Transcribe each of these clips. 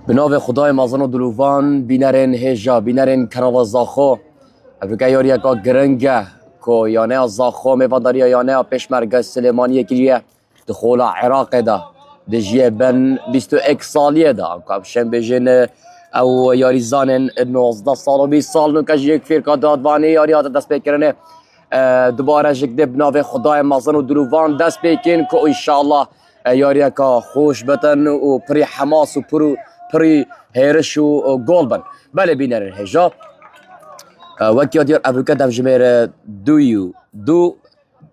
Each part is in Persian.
به نام خدای مازن و دلوان بینرین هجا بینرین کنال زاخو افریقا یاری که گرنگه که یانه زاخو میواداری یانه پیشمرگ سلیمانی کلیه دخول عراق ده دجیه بن 21 سالیه ده که شن بجن او یاری زانن 19 سال و 20 سال نو کجی کفیر که دادوانی یاری هات دست بکرنه دوباره جگده به نام خدای مازن و دلوان دست بکن که انشاءالله یاری که خوش بتن و پری حماس و پری هیرش و گل بن بله بینرین هجا وکی دیار افریقا دم جمیر دو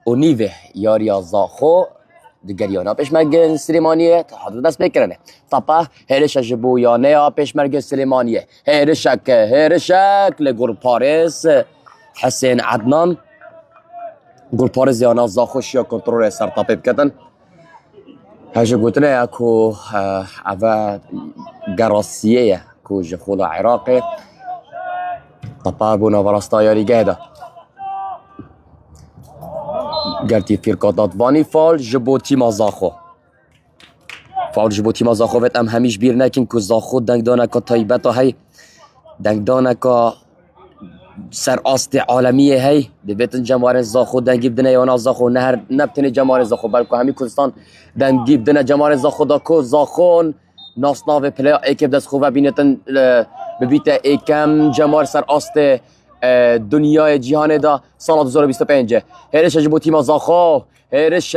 و نیوه یاری زاخو دیگریانا پیشمرگ سلیمانیه تا حدود دست بکرنه طبعا هیرش جبو یانه پیشمرگ سلیمانیه هیرشک لگل پاریس حسین عدنان گل پاریس یانا زاخو شیا کنترول سر طبیب کتن هجا گوتنه اکو اوه گراسیه کو جخول عراقی طبعا بونا براستا یاری گهده گرتی فیرکاتات وانی فال جبو تیما زاخو فال جبو تیما زاخو ویت ام همیش بیر نکن که زاخو دنگ دانه که طایبتا هی دنگ دانه که سر آست عالمیه هی دویتن جمعار زاخو دنگیب دنه یانا زاخو نهر نبتنه جمعار زاخو بلکه همی کردستان دنگیب دنه جمعار زاخو دا که زاخون ناسناو پلیا ایکب دست خوبه بینتن ببیت ایکم جمعار سر آست دنیای جهان دا سال 2025 هرش جبو تیما زاخو هرش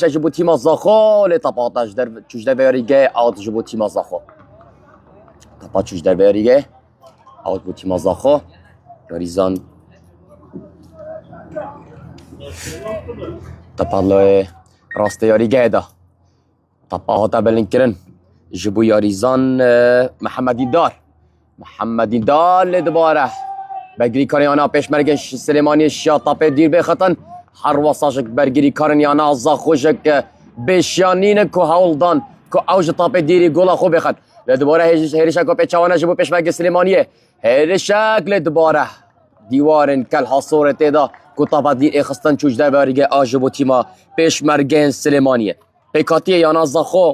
جبو تیما زاخو لطباطش در چوش در بیاریگه آت جبو تیما زاخو طبعا چوش در بیاریگه آت جبو تیما زاخو یاریزان طبعا لای راست یاریگه دا طبعا هاتا بلنکرن جبو یاریزان محمدی دار لدباره برگیری کاریانا پیشمرگ سلیمانی شاطاپه دیر بخطن هر واساشک برگیری کاریانا زاخوشک بشیانین که هولدان که اوج طاپه دیری گولا خوب بخط لدباره هیرشک و پیچوانه جبو پیشمرگ سلیمانیه هیرشک لدباره دیوارن کل حاصور تیدا که طاپه دیر اخستن چوش در بارگه آجبو تیما پیشمرگ سلیمانیه پیکاتی یانا زاخو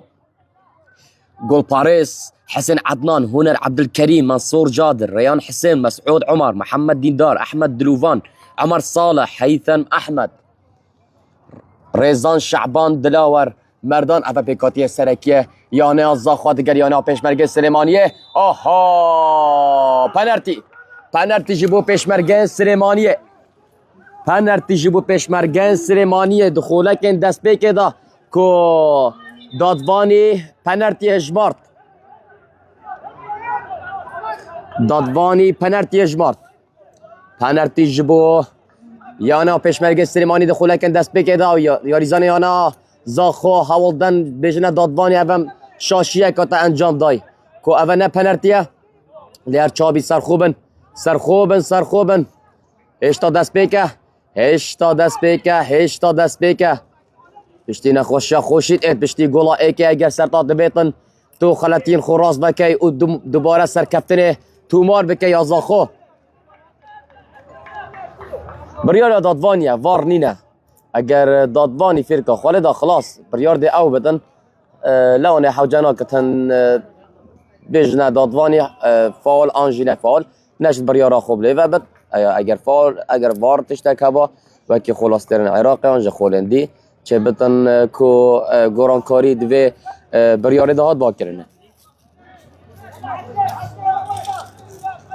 گل پاریس حسين عدنان هنر عبد الكريم منصور جادر ريان حسين مسعود عمر محمد ديندار احمد دلوفان عمر صالح هيثم احمد ريزان شعبان دلاور مردان افا بيكاتيه سركيه يانه زاخو دیگر یانه پیشمرگ سلیمانیه آها پنالتی جبو پیشمرگ سلیمانیه دخولکن دست بکه دا کو دادوانی پنالتی اجمارت پنالتی جبو یانا پیشمرگ سلیمانی دخولکن دست بکه دا یاریزان یانا زاخو حوالدن بجنه دادوانی اوم شاشیه که تا انجام دای که اوه نه پنالتیه لیر چابی سرخوبن هشتا دست بکه بشتی نخوشی خوشید اید بشتی گولا ایکی اگر سرطات بیتن تو خلطین خوراز بکی و دوباره سرکفتن تومار بکی یا زاخو بریار دادوانیه وار نینه اگر دادوانی فرقه خالده خلاص بریار دی او بدن لونه حوجانا کتن بجنه دادوانی فعال آنجینه فعال نشد بریارا خوب لیوه بد اگر وار تشتک هبا وکی خلاص ترین عراقی آنجا خولندی چه بتن کو گورانکاری دوی بریاره دهات با کرنه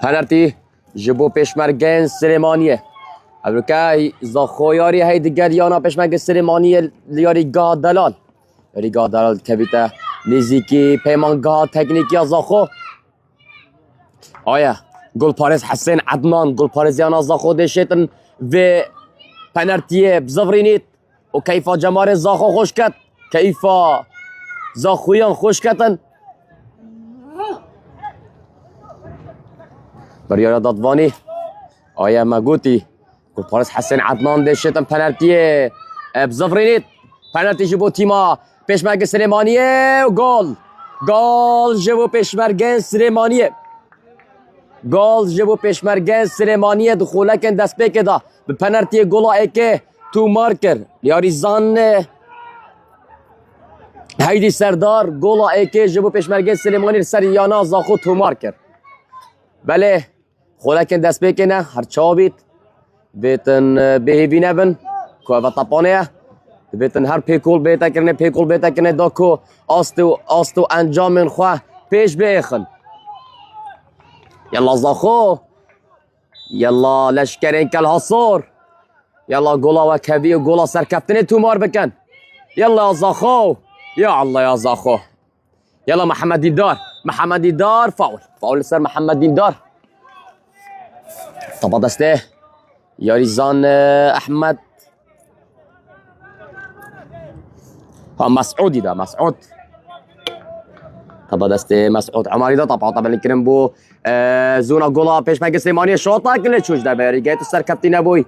هنرتی جبو پیشمرگین سلیمانیه ابرکای زاخو یاری های دیگر یانا پیشمرگ سلیمانیه یاری گاه دلال کبیتا نزیکی پیمانگاه تکنیکی زاخو آیا گل پاریس حسین عدنان گل پاریس یانا زاخو دشتن و پنالتیه بزفرینید و کیفا جمار زاخو خوش کت کیفا زاخویان خوش کتن بریار دادوانی آیا مگوتی گل پاریس حسین عدنان دشتن پنالتیه بزفرینید پنالتی جبو تیما پیشمرگ سلیمانیه و گل جبو پیشمرگ سلیمانیه دخولکن دست بکه دا به پنالتی گلا ایکه تو مارکر یاری زان هیدی سردار گولا ایکی جبو پیشمرگه سلیمانی سر یانا زاخو تومار کرد. بله خولکن دست بکنه هر چا بید بیتن بهیوی نبن که و تپانه بیتن هر پیکول بیتا کرنه دا که آستو انجام خواه پیش بیخن. یلا زاخو یلا لشکرین کل حصور یلا گولا و کوی و گولا سرکفتنه تومار بکن. يلا زاخو يا الله يا زاخو يلا محمد ديدار فاول سر محمد ديدار. طبعا دسته ياريزان احمد مسعودي ده مسعود طبعا دسته مسعود عماري ده طبعا الكريم بو زونا جولا بيش ماجي سليماني شوطه كل تشوش ده بيري جيت سر كابتن ابوي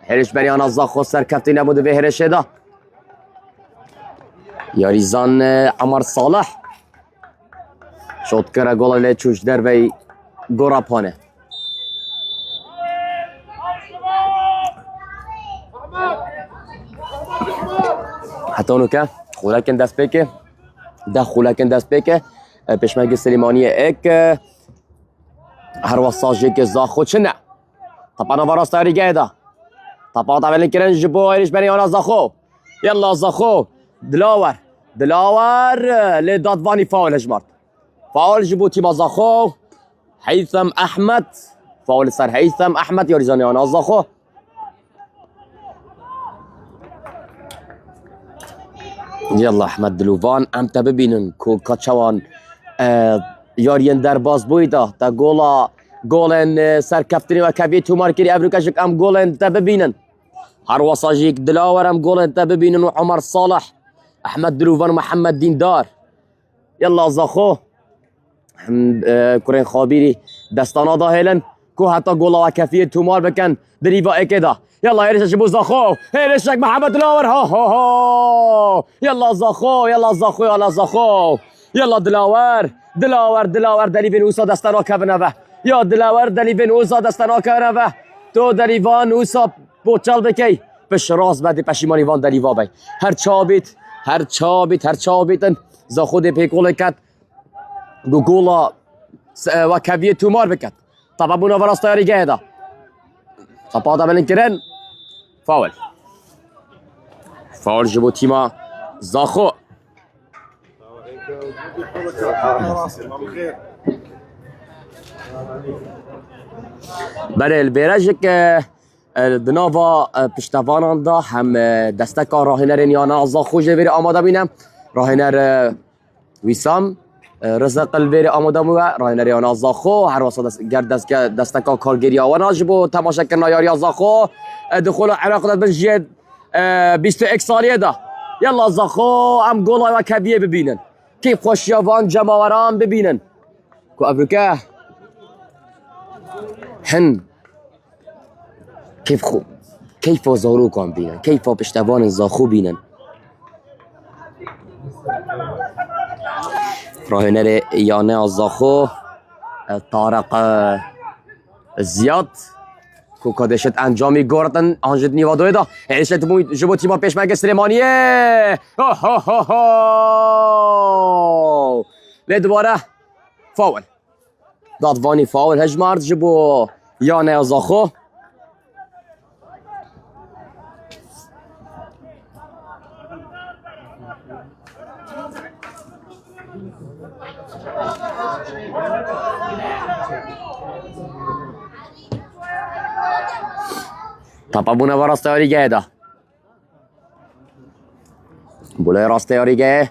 هرش بريانا زاخو سر كابتن ابو ده هرش ده ياريزان عمر صالح شوط كرا جولا اللي تشوش دربي جورا بانه حتى هناك خولكن دست بيكه ده خولكن دست بيكه بشمرگ سليماني اك هر وصاجي که زاخو چنه طبعا وراست ريجه ده طبعا طبعا كرن جبو ايش بني انا زاخو يلا زاخو دلاور لدادفاني فاول هجمرت فاول جبو تيما زاخو هيثم احمد فاول صار هيثم احمد يوريزاني انا زاخو يلا احمد دلوفان ام تببینن کو کاچوان یارین در باز بویدا تا گولن سرکفتنی و کوی تومار کری ابروکشک ام گولن تببینن هر وصاجيك دلاور ام گولن تببینن و عمر صالح احمد دلوفان و محمد ديندار. يلا زاخو كورين خابيري دستانا داهلن كو حتى گولا و کفی تومار بکن دریوا اكدا. يلا هيرشك بو زاخو هيرشك محمد دلاور ها يلا زاخو يلا دلاور دلیوان اوسا دستانا کبنوه یا دلاور دلیوان اوسا دستانا کبنوه تو دلیوان اوسا بوچال بکی پش راز بده پشیمانی وان دلیوا بی هر چا بیتن زاخو دی پیکول کد گولا و کوی تومار بکد طبعا بونا وراست یاری گه دا طبعا دا بلن کرن فاول جبو تیما زاخو بله البیرجک دناوا پشتوانان دا هم دستکا راهنر نیانا زاخو جویر آماده بینم راهنر ویسام رزق البيري آمادمو راهنر نیانا زاخو هر واسه دستکا کارگیری آوانا جبو تماشا کرنا یاری زاخو دخول عراق داد بجید 21 سالیه دا. يلا زاخو ام گولا و کبیه ببینن كيف خوشيافان جماوران ببینن كو افريكا هن كيف زاروكان بینن كيف پشتوان زاخو بینن راهنر یانه زاخو طارق زیاد کو کادشت انجامی گردن آنجد نیوادوی دا هیشت جبو تیما پیشمرگ سلیمانیه لی دوباره فاول دادوانی فاول هجمارد جبو یانه زاخو طبعا بونا وراست یاری گه دا بولا راست یاری گه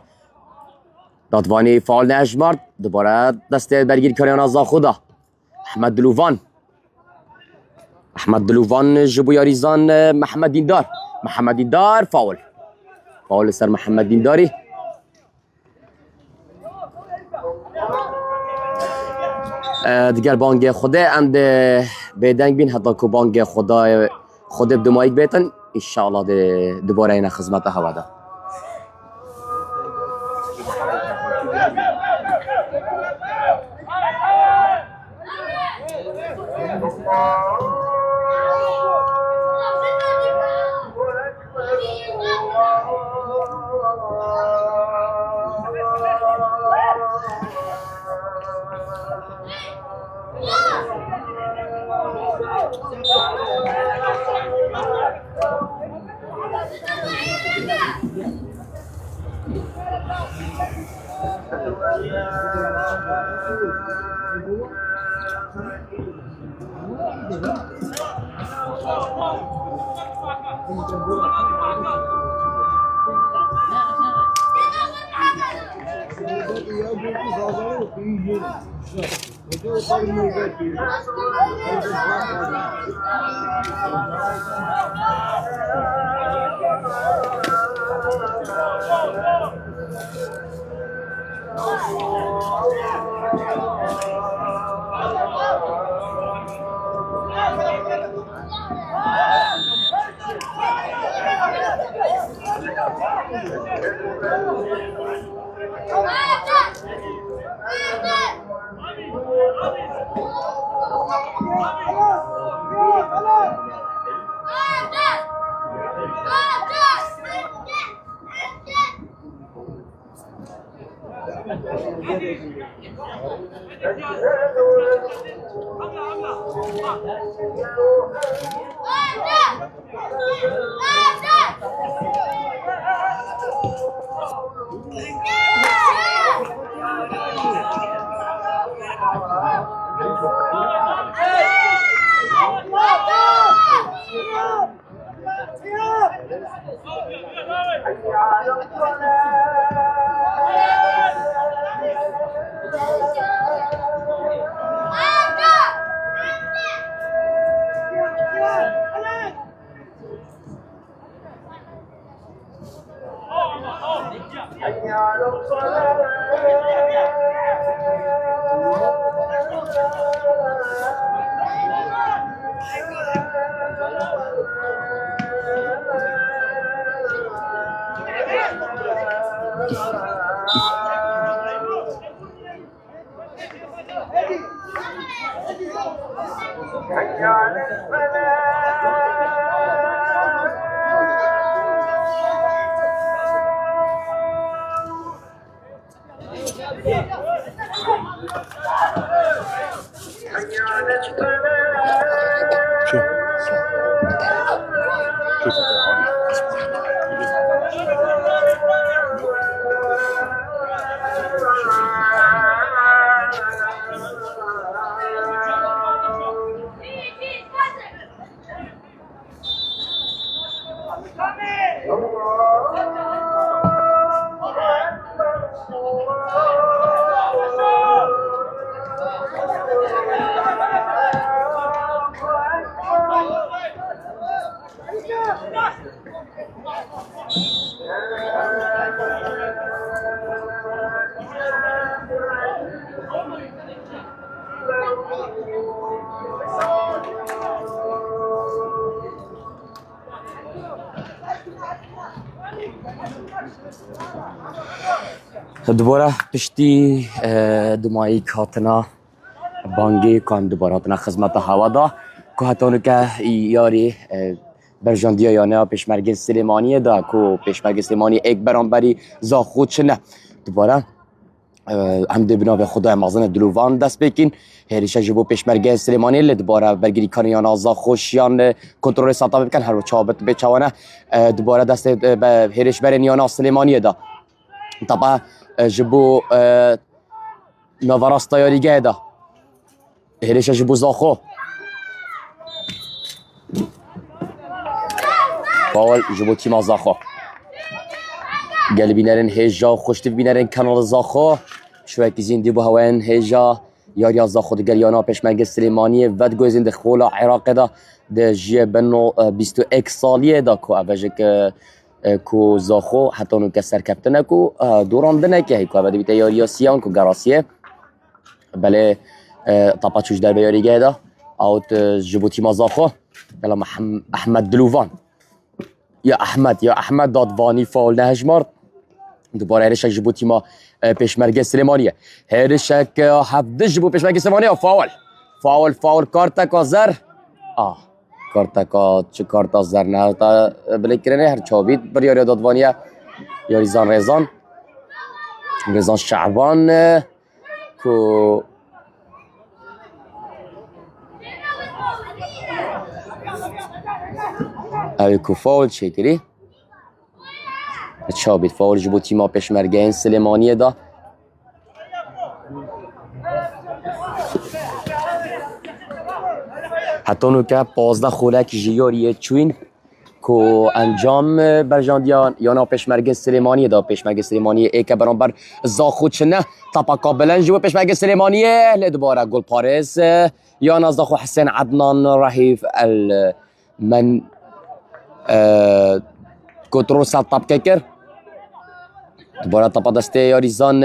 دادوانی فعال نهجمارد دوباره دست برگیر کریان از خدا احمد دلوفان جبو یاریزان محمد ديندار فاول سر محمد دينداري دیگر بانگ خدا اند بیدنگ بین حتی که بانگ خود بدمایک بیتن انشاءالله دوباره این خدمت هوا ده دوباره پشتی دمایی کاتنا بانگی کام دوباره هاتنا خدمت هوا دا که هاتونو که یاری برژاندیا یا نه پیشمرگ سلیمانی دا که پیشمرگ سلیمانی یک برانبری زا خودش نه دوباره حمد بنا خدای مازن دلوان دست بکین هریشه جبو پیشمرگ سلیمانی لی دوباره برگیری کانیان آزا خوشیان کنترل ساتا بکن هر چابت بچوانه دوباره دست به هریش برنیان سلیمانی دا طبعا جبو نوراست یاریگه دا هریش جبو زاخو باول جبو تیم زاخو گل بینرن هجا خوشت بینرن کانال زاخو شوی کی زندی بو هوان هجا یاری زاخو دگریانا پیشمرگ سلیمانی ود گوزین دخولا عراق دا د جی بنو 21 سالیه دا کو اوجک کو زاخو حتی اونو که سرکپتنه کو دوراندنه که هیکو اوه بیتا یاری سیان کو گراسیه بله طبعا چوش در بیاریگه دا اوت جبوتی ما زاخو بلا احمد دلووان یا احمد دادوانی فاول نهجمار دوباره هرشک جبوتی ما پیشمرگ سلیمانیه هرشک هفته جبو پیشمرگ سلیمانیه فاول کارتک آزر کارتکا چه کارت آزر نه تا بلیکرنه هر چابید بر یاری دادوانیه یاری رزان شعبان کو اوی کو فاول چه کری تشابید فاول جبو تیما پشمرگین سلیمانیه دا حتی نو که 15 خولک جیاریه چوین کو انجام برجاندیان یا نا پشمرگ سلیمانیه دا پشمرگ سلیمانیه ای که برانبر زاخو چنه تاپا کابلن جبو پشمرگ سلیمانیه لدباره گل پارس یا نا زاخو حسین عدنان رحیف من كنترول سال طاب كيكر دوباره طبا دسته ياريزان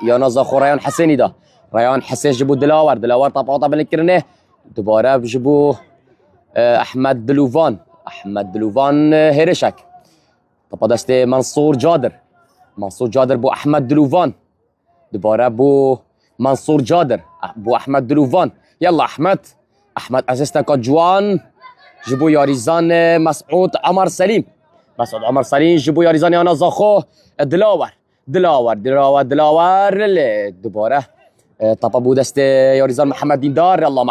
يانا زاخو ريان حسيني دا ريان حسين جبو دلاور طبا طبا الكرنه دوباره بجبو احمد دلوفان هيرشك طبا دسته منصور جادر بو احمد دلوفان دوباره بو منصور جادر بو احمد دلوفان يلا احمد اسيستا جوان جبو ياريزان مسعود عمر سليم جبو ياريزان يانا زاخو دلاور دوباره طبعا بو دست ياريزان محمد ديندار يلا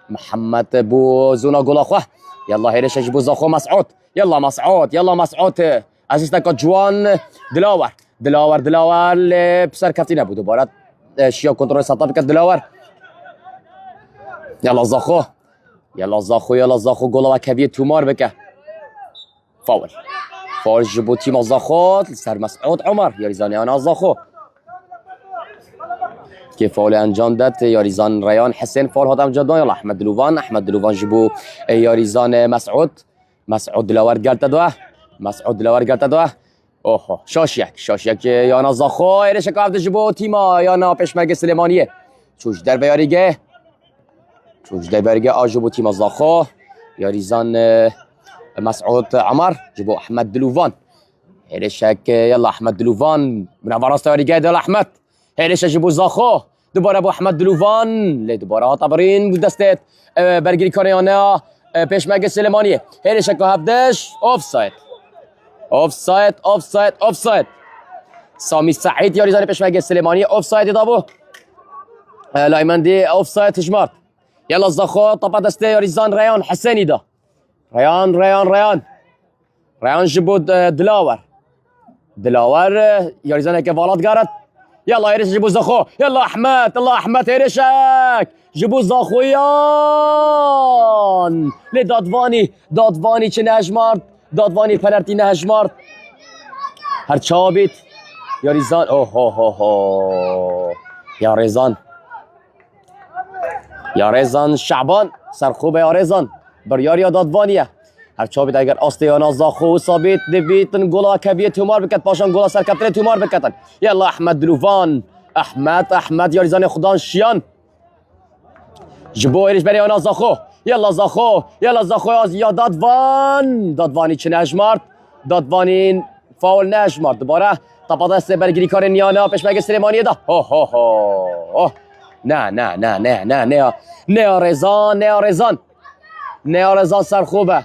محمد بو زونا جول اخوه يلا هيرش جبو زاخو مسعود يلا مسعود اسيستك جوان دلاور بسر كابتن ابو دوباره شيا كنترول سطاب دلاور يلا زاخو جول وكبيه تومار بك فاول جيبوتي مزاخو سر مسعود عمر ياريزان انا زاخو كيف فاول انجام داد ياريزان ريان حسين فاول هذا جدا يلا احمد دلوفان جيبو ياريزان مسعود دلاور قالت دوا اوه شاشيك يانا زاخو ايش كافد جيبو تيما يانا پشمرگ سليمانيه چوش در بیاریگه آجبو تيما زاخو ياريزان مسعود عمر جيبو احمد دلوفان هيرشك يلا احمد دلوفان من فراسته رجال يلا احمد هيرش جيبو زاخو دوباره ابو احمد دلوفان دوباره طبرين بدستت برگری کانیانا پشمرگ سلیمانیه هيرشك هفدش اوفساید سامی سعید یاریزان پشمرگ سلیمانیه اوفساید دابو لايمندي اوفساید هجمارت يلا زاخو طبعا دسته ياريزان ريان حسيني دا ريان جبو دلاور ياريزان هيك فالات قارت يلا هيرش جبو زاخو يلا احمد هيرشك جبو زاخويان لدادواني چه نهجمارد دادواني پنالتی نهجمارد هر چابيت ياريزان اوه ياريزان شعبان سرخوب ياريزان بريار يا دادوانيه هر چابيت اگر آستيانا زاخو ثابت دویتن گلا کبیه تومار بکت پاشان گلا سرکتره تومار بکتن يلا احمد دلوفان احمد ياريزان خدان شيان جبو ایرش بري انا زاخو يلا زاخو يا دادواني چه نجمارد دادواني فاول نجمارد دوباره طبعا دست برگیری کار نیانا پشمرگ سلیمانیه دا نه رزان سر خوبه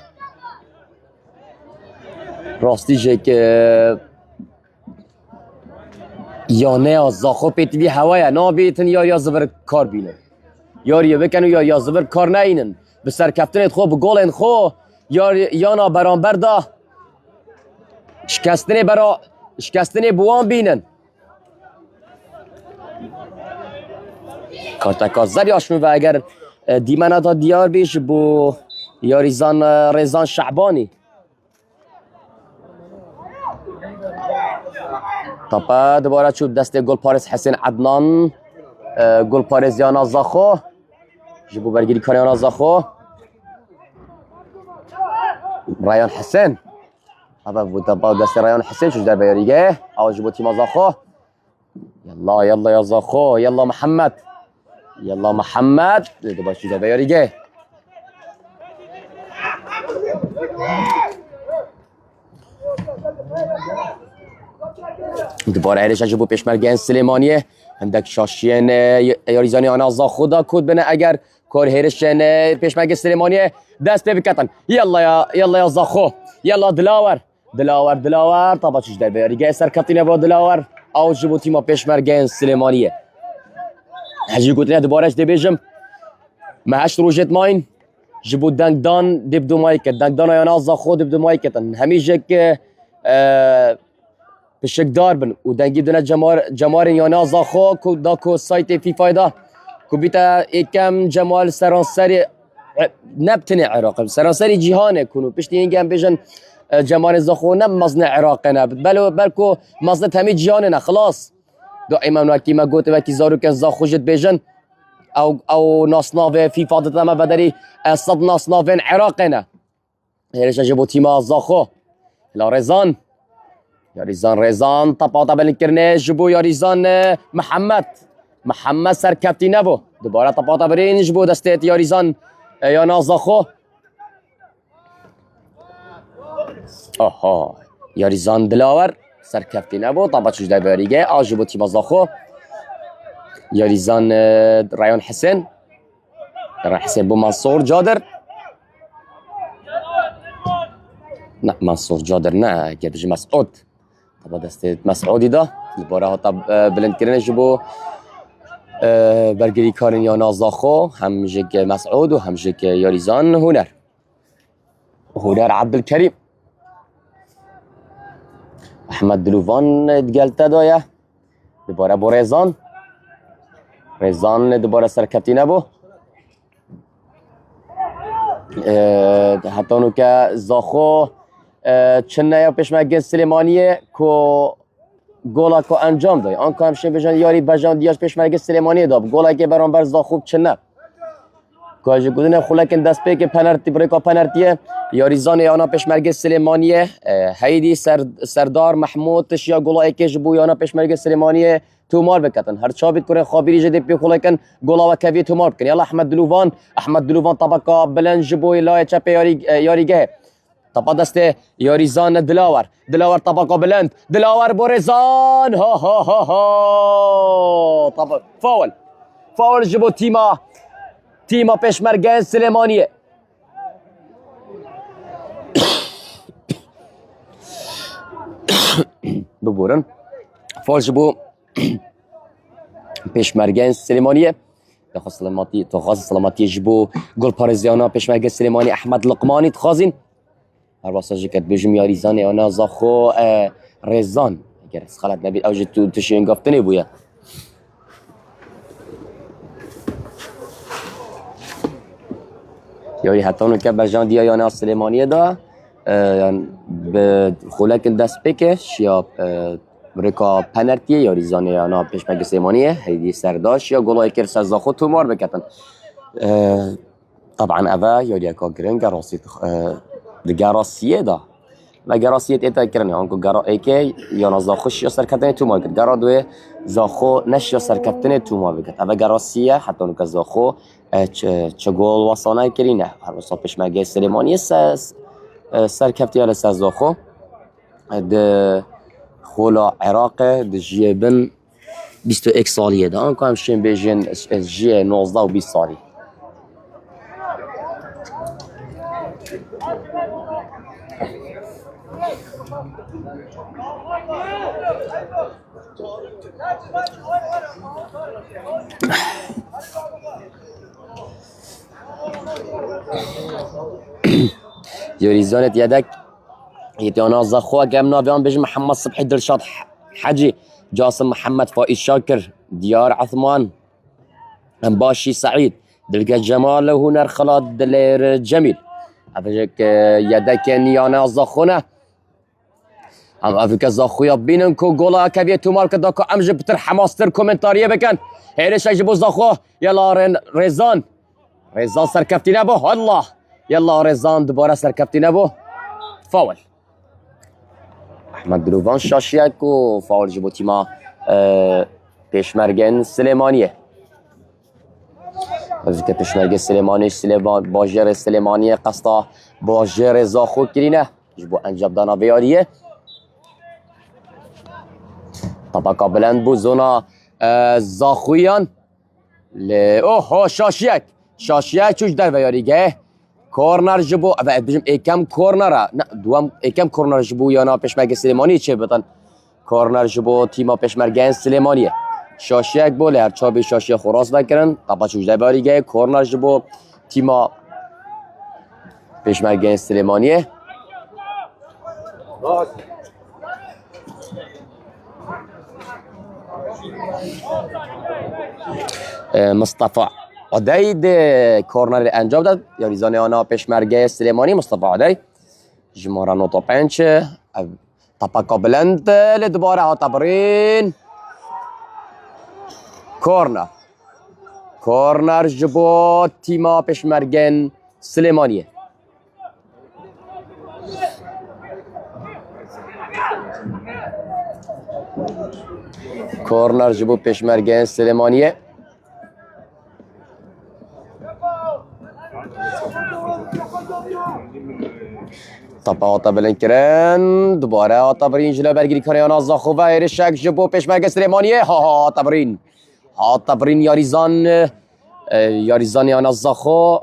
راستی که یا نه زاخو پیتوی هوایه نابیتن یا زبر کار بینن یاری بکنو یا زبر کار نینن به سر کفتنت خو به گولن خو یا نا برانبر دا شکستنی بوان بینن کارتکا زری آشنو و اگر دیمنا دا دیار بیش بو یاریزان رزان شعبانی طبعا دوباره چوب دست گل پارس حسین عدنان گل پارس یانا زاخو جبو برگیری کار یانا زاخو ريان حسين هذا بو دست ريان حسين شوش در بیاریگه او جبو تیما زاخو يلا يا زاخو يلا محمد دوباره شوش در بیاریگه دوباره هرش جبو پشمرگین سلیمانیه عندك شاشين ياريزاني انا زاخو دا كود بنا اگر كور هرشن پشمرگ سلیمانیه دست بکتن يلا يا زاخو يلا دلاور طبعا شوش در بیاریگه سر کپتین با دلاور او جبو تیما پشمرگین سلیمانیه هجی گوتنه دوبارهش دبیجم ما هشت روجت ماين جبو دنگدان دبدو مایکت دنگدان یا نازا خود دبدو مایکتن همیشه که پشک دار بن و دنگی دونه جمار یانا زاخو کو دا کو سایت فی فایدا کو بیتا یکم جمال سرانسری نبتنی عراق سرانسری جهانه کنو پشتی اینگم بجن جمال زاخو نه مزن عراق نه بلکو مزن تمی جهانه نه خلاص دائما وقتی ما گوت وقتی زارو که زاخو جد بجن او ناسناف فیفا دتما بدری صد ناسناف عراق نه هرش جبو تیما زاخو لا رزان رزان طبعا بالکرنه جبو یا رزان محمد سرکفتی نبو دوباره طبعا برین جبو دستت یا رزان یا نازاخو آها یا رزان دلاور سرکفتی نبو طبعا چوش دای باریگه جبو تیما زاخو یا رزان رایان حسین بو منصور جادر نه منصور جادر نه که بجی مسعود طبعا دسته مسعودی دا دوباره ها طب بلند کردن جبو برگری کارن یا نازاخو هم جک مسعود و هم جک یاریزان هنر عبدالکریم احمد دلوفان دگلتا دایه دوباره با رزان دوباره سرکفتی نبو حتی اونو که زاخو چنه یا پیشمرگ سلیمانیه که گولا که انجام داد آن که همشه بجان یاری بجان دیاش پیشمرگ سلیمانیه داد گولا که برانبر زاخو چنه که اجه گودنه خلکن دست به که پنرتی بریکا پنرتیه یاریزان یانا پیشمرگ سلیمانیه هیدی سردار محمود تشیا گولای که جبو یانا پیشمرگ سلیمانیه تومار بکتن هر چابید کنه خابری جدی پی خلکن گولا و کوی تومار بکن یلا احمد دلوفان طبقا بلند جبو لای چپ یاریگه طبقا دست یاریزان دلاور طبقا بلند دلاور بورزان ها طبقا فاول جبو تیما پیشمرگه سلیمانیه ببورن فاول جبو پیشمرگه سلیمانیه تخواست سلامتی جبو گل پارزیانا پیشمرگه سلیمانی احمد لقمانی تخوازین هر واسه کت بجم یاریزان انا زاخو رزان اگر خلط نبید اوج تو تشین گفتنی بویا یاری حتی اونو که بجان دیا یانا سلیمانیه دا به خلک دست بکش یا برکا پنرتیه یاریزان انا پیشمرگه سلیمانیه هیدی سرداش یا گلای کرس از زاخو تومار بکتن طبعا اوه یاری اکا گرنگ راسید گراسیه دا و گراسیه ایتا کرنه آنکو گرا ایکه یا نازاخوش یا سرکفتنه تو ما بکرد گرا دوی زاخو نش یا سرکفتنه تو ما بکرد اوه گراسیه حتی اونو که زاخو چه گول واسانه کرینه هر واسا پیشمرگه سلیمانی سرکفتی یا لسر زاخو ده خولا عراق ده جیبن 21 سالیه دا آنکو همشین بیجین جیه 19 و 20 سالی یاریزانت یدک یتیانا زخوا گم ناویان بج محمد صبحی درشاد حجی جاسم محمد فائز شاکر دیار عثمان باشی سعید دلگه جمال هنر خلاد دلیر جمیل افجک یدک نیانا زخونه هم افکا زاخویا بینن کو گولا کوی تومار که داکا امج بتر حماستر کومنتاریه بکن هیرش اجبو زاخو یلا رزان سرکفتی نبو الله یلا رزان دوباره سرکفتی نبو فاول احمد دلوفان شاشیک و فاول جبو تیما پیشمرگن سلیمانیه از که پیشمرگ سلیمانی باجر سلیمانیه قصدا باجر زاخو کرینه جبو انجام دانا بیاریه طبقا بلند بو زونا زاخویان اوه شاشیک چوش در بیاریگه کورنر جبو و بجم ایکم کورنره نه دوام ایکم کورنر جبو یا نا پیشمرگ سلیمانی چه بتن کورنر جبو تیما پیشمرگین سلیمانیه شاشیک بوله هر چابی شاشی خوراس بکرن طبقا چوش در بیاریگه کورنر جبو تیما پیشمرگین سلیمانیه مصطفى عدید کورنر انجام داد. یاریزان آنا پشمرگه سلیمانی. مصطفى عدید جمهورا نوتو پنچ طبقا بلند لدوباره ها تبرین کورنر جبو تیما پشمرگن سلیمانیه. کورنر جبو پشمرگن سلیمانیه. طبعا آتا بلند کرن دوباره آتا برین جلو برگیری کنه آنا زاخو و ایرشک جبو پشمرگ سلیمانیه. آتا برین یاریزان آنا زاخو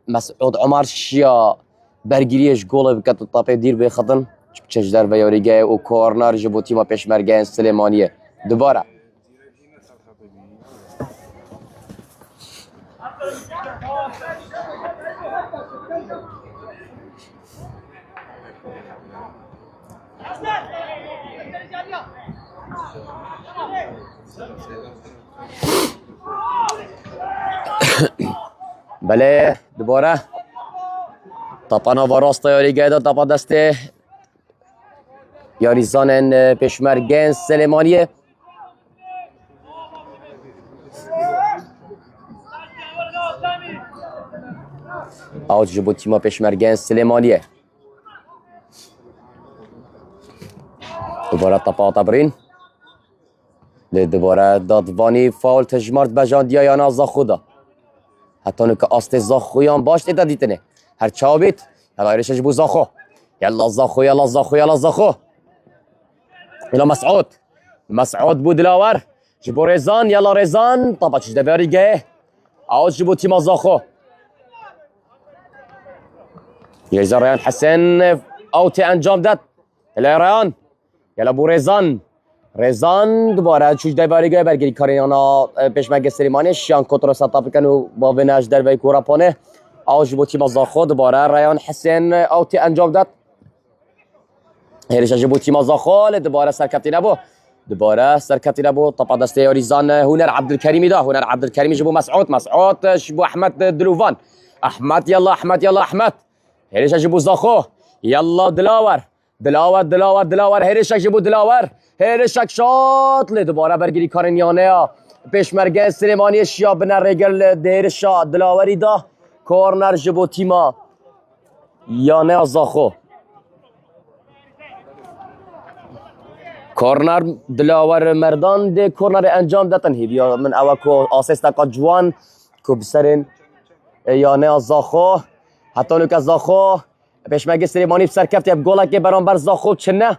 مسعود عمر شیا برگیریش گل بکت طاپه دیر بخدن چجدر و یاریگه و کورنر جبو تیما پشمرگ سلیمانیه. دوباره بله دوباره طبعا و راست یاریگه دا طبعا دست یاریزان پشمرگن سلیمانیه. اوت جبو تیما پشمرگن سلیمانیه. دوباره طبعا تبرین دوباره دادوانی فاول تجمارد بجان دیا یا نازا خودا حتی نکه آست زاخویان باش ایده دیتنه هر چابیت یلا ایرش جبو زاخو یلا زاخو یلا مسعود بود دلاور جبو ریزان یلا ریزان طبعا چجده بیاریگه اوت جبو تیما زاخو یزا ریان حسن اوتی انجام داد یلا ریان یلا بو ریزان دوباره چجده بیاریگه برگیری کاریانا پشمرگ سلیمانی شیان کتر سطا بکن و با ونش در وی کورپانه اوت جبو تیما زاخو دوباره ریان حسن اوتی انجام داد هیرش جبو تیما زاخو دوباره سرکتی نبو طبعا دسته یاریزان هنر عبدالکریمی جبو مسعود جبو احمد دلوفان احمد هیرش جبو زاخو یلا دلاور هیرشک جبو دلاور هیرشک شات دوباره برگیری کارنیانه پشمرگه سلیمانی شیا بنر رگل دیرشا دلاوری دا کورنر جبو تیما یانه زاخو کورنر دلاور مردان ده کورنر انجام دادن هیبیا من اوکو آسیستا کا جوان کو بسرین یانه زاخو حتی نوک زاخو پشمرگ سلیمانی بسر کفتی اب گولا که برانبر زاخو چنه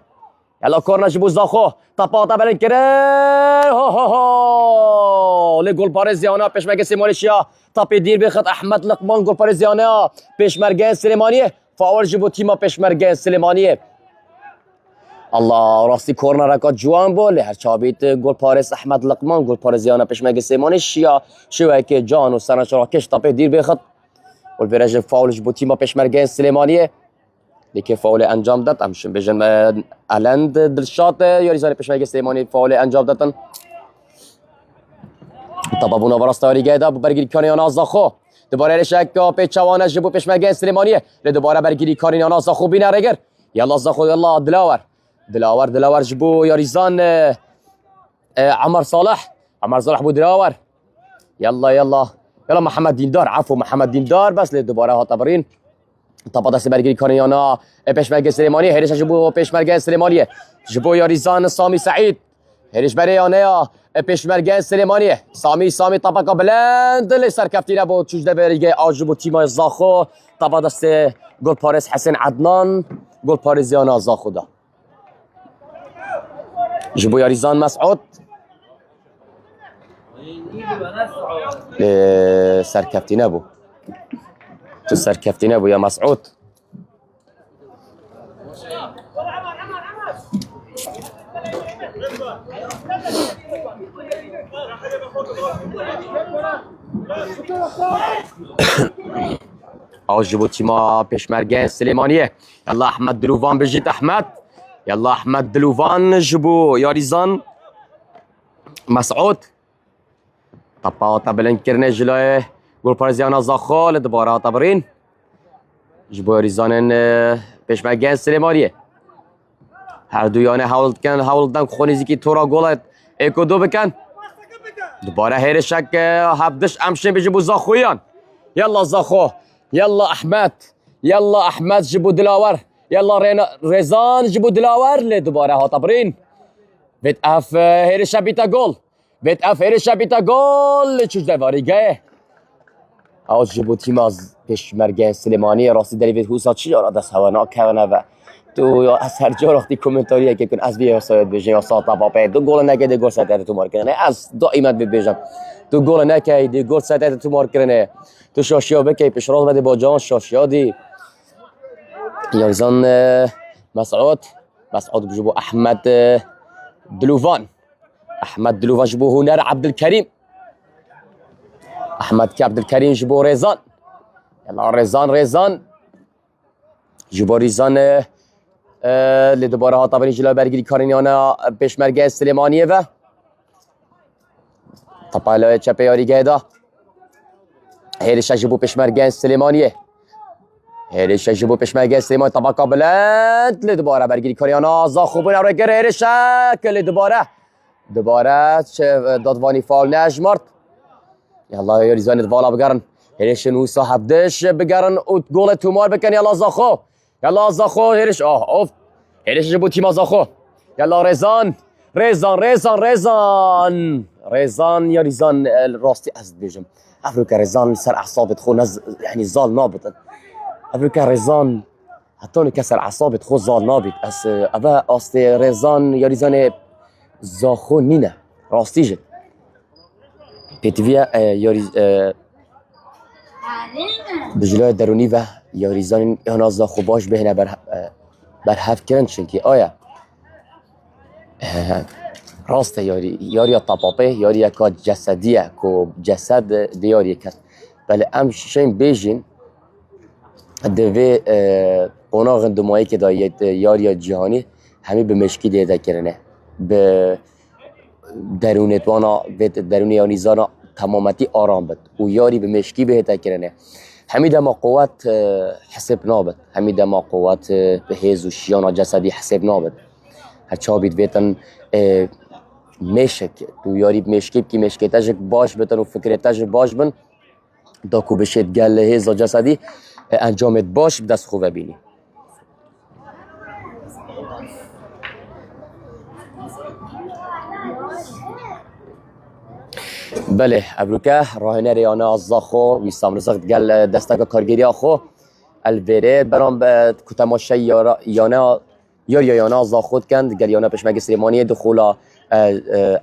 یلا کورنر جبو زاخو طپا بلند کرد لی گل پارزیانا پشمرگ سلیمانی شیا طپی دیر بخد احمد لقمان گل پارزیانا پشمرگ سلیمانی فاول جبو تیما پشمرگ سلیمانی الله راستی کورنر کا جوان بول هر چابیت گل پارس احمد لقمان گل پارزیانا پشمرگ سلیمانی شیا شوه که جان و سرنش را کش طپی دیر بخد والبرج فاول جبو تیما پشمرگ سلیمانی دیگه فاول انجام داد همشون بجن الند دلشات یاریزان پشمرگ سلیمانی فاول انجام دادن طبعا بونا براست یاریگه دا برگیری کاریانا زاخو دوباره رشک پیچوانه جبو پشمرگ سلیمانی دوباره برگیری کاریانا زاخو بینرگر یلا زاخو یلا دلاور جبو یاریزان عمر صالح بو دلاور یلا محمد دیندار بس دوباره ها تبرین طبعا دست برگیری کاریانا پشمرگ سلیمانی هیرش جبو پشمرگ سلیمانی جبو یاریزان سامی سعید هیرش بریانه پشمرگ سلیمانی سامی طبقا بلند لی سرکفتی نبود چجده بریگه آجبو تیما زاخو طبعا دست گل پارس حسن عدنان گل پارزیانا زاخو دا جبو یاریزان مسعود سرکفتی نبود تو سرکفتی نبود یا مسعود جبو تیما پشمرگ سلیمانیه یلا احمد دلوفان بجید احمد جبو یاریزان مسعود طبعا طبلن کرنه جلوی گل پرزیانا زاخال دوباره طبرین جبوری زانن پشمرگین سلیمانیه هر دویانه حاول دن خونیزی که تو را گل اکو دو بکن دوباره هیرشک هفدش امشن بجبو زاخویان يلا زاخو يلا احمد يلا احمد جبو دلاور يلا ريزان جبو دلاور لدوباره ها طبرين بيت اف هيرشا بيتا جول بيت اف هيرشا بيتا جول چوش دواری گه او جبو تیماز پشمرگه سلیمانی راستی دلی وید حوصا چی یارا دست هوانا کونه و تو یا از هر جا رختی کومنتاریه که کن از بیا ساید بجه یا ساعت باپه دو گل نکه دی گل ساعت تو مار کنه از دائما ببیجم تو گل نکه دی گل ساعت تو مار کنه تو شاشیا بکی پیشراز بده با جان شاشیا دی یارزان مسعود بجبو احمد دلوفان احمد دلوفان جبو هنر عبدالكريم احمد که عبدالكريم جبو ريزان يلا ريزان جبو ريزان لدوباره ها طبعا جلوی برگیری کارینیانا پشمرگه سلیمانیه و طبعا لای چپه یاری گیدا هیرش جبو پشمرگه سلیمانیه طبعا قابلت لدوباره برگیری کارینیانا زاخوبون رو گره هیرش که دوباره دادوانی فال نجمارد یلا یاری زانید والا بگرن هیرش نوسا هفدش بگرن و گول تومار بکن یلا زاخو هیرش اوف هیرش جبو تیما زاخو یلا ريزان یا ريزان راستی از بیجم افریقا ريزان سر اعصابت خو يعني زال نابط افریقا ريزان حتی نکسر اعصابت خو زال نابط از ابا آستی ريزان یا ريزان زاخو نینه راستی جد پیتویا یا بجلوی درونی و یا ريزان انا زاخو باش بهنه بر هفت کرن چنکی آیا راسته یاری طبابه یاری که جسدیه که جسد دیاری کد ولی ام شیم بیجین دوی قناغ اندمایی که داید یاری جهانی همی به مشکی دیده کرنه به درونتوانا به درونی یانیزانا تمامتی آرام بد و یاری به مشکی بهده کرنه همی دما قوت حسب نابد همی دما قوت به هیز و شیانا جسدی حسب نابد هرچا بید بیتن مشک تو یاری مشکیب که مشکیتش باش بتن و فکرتش باش بن داکو بشید گل هیز و جسدی انجامت باش دست خوبه بینی بله ابروکه راهنه ریانه از زاخو ویستام رزاقت گل دستگاه کارگیری آخو الویره برام به کتماشه یانه از زاخود کند گل یانه پشمگی سلیمانی دخولا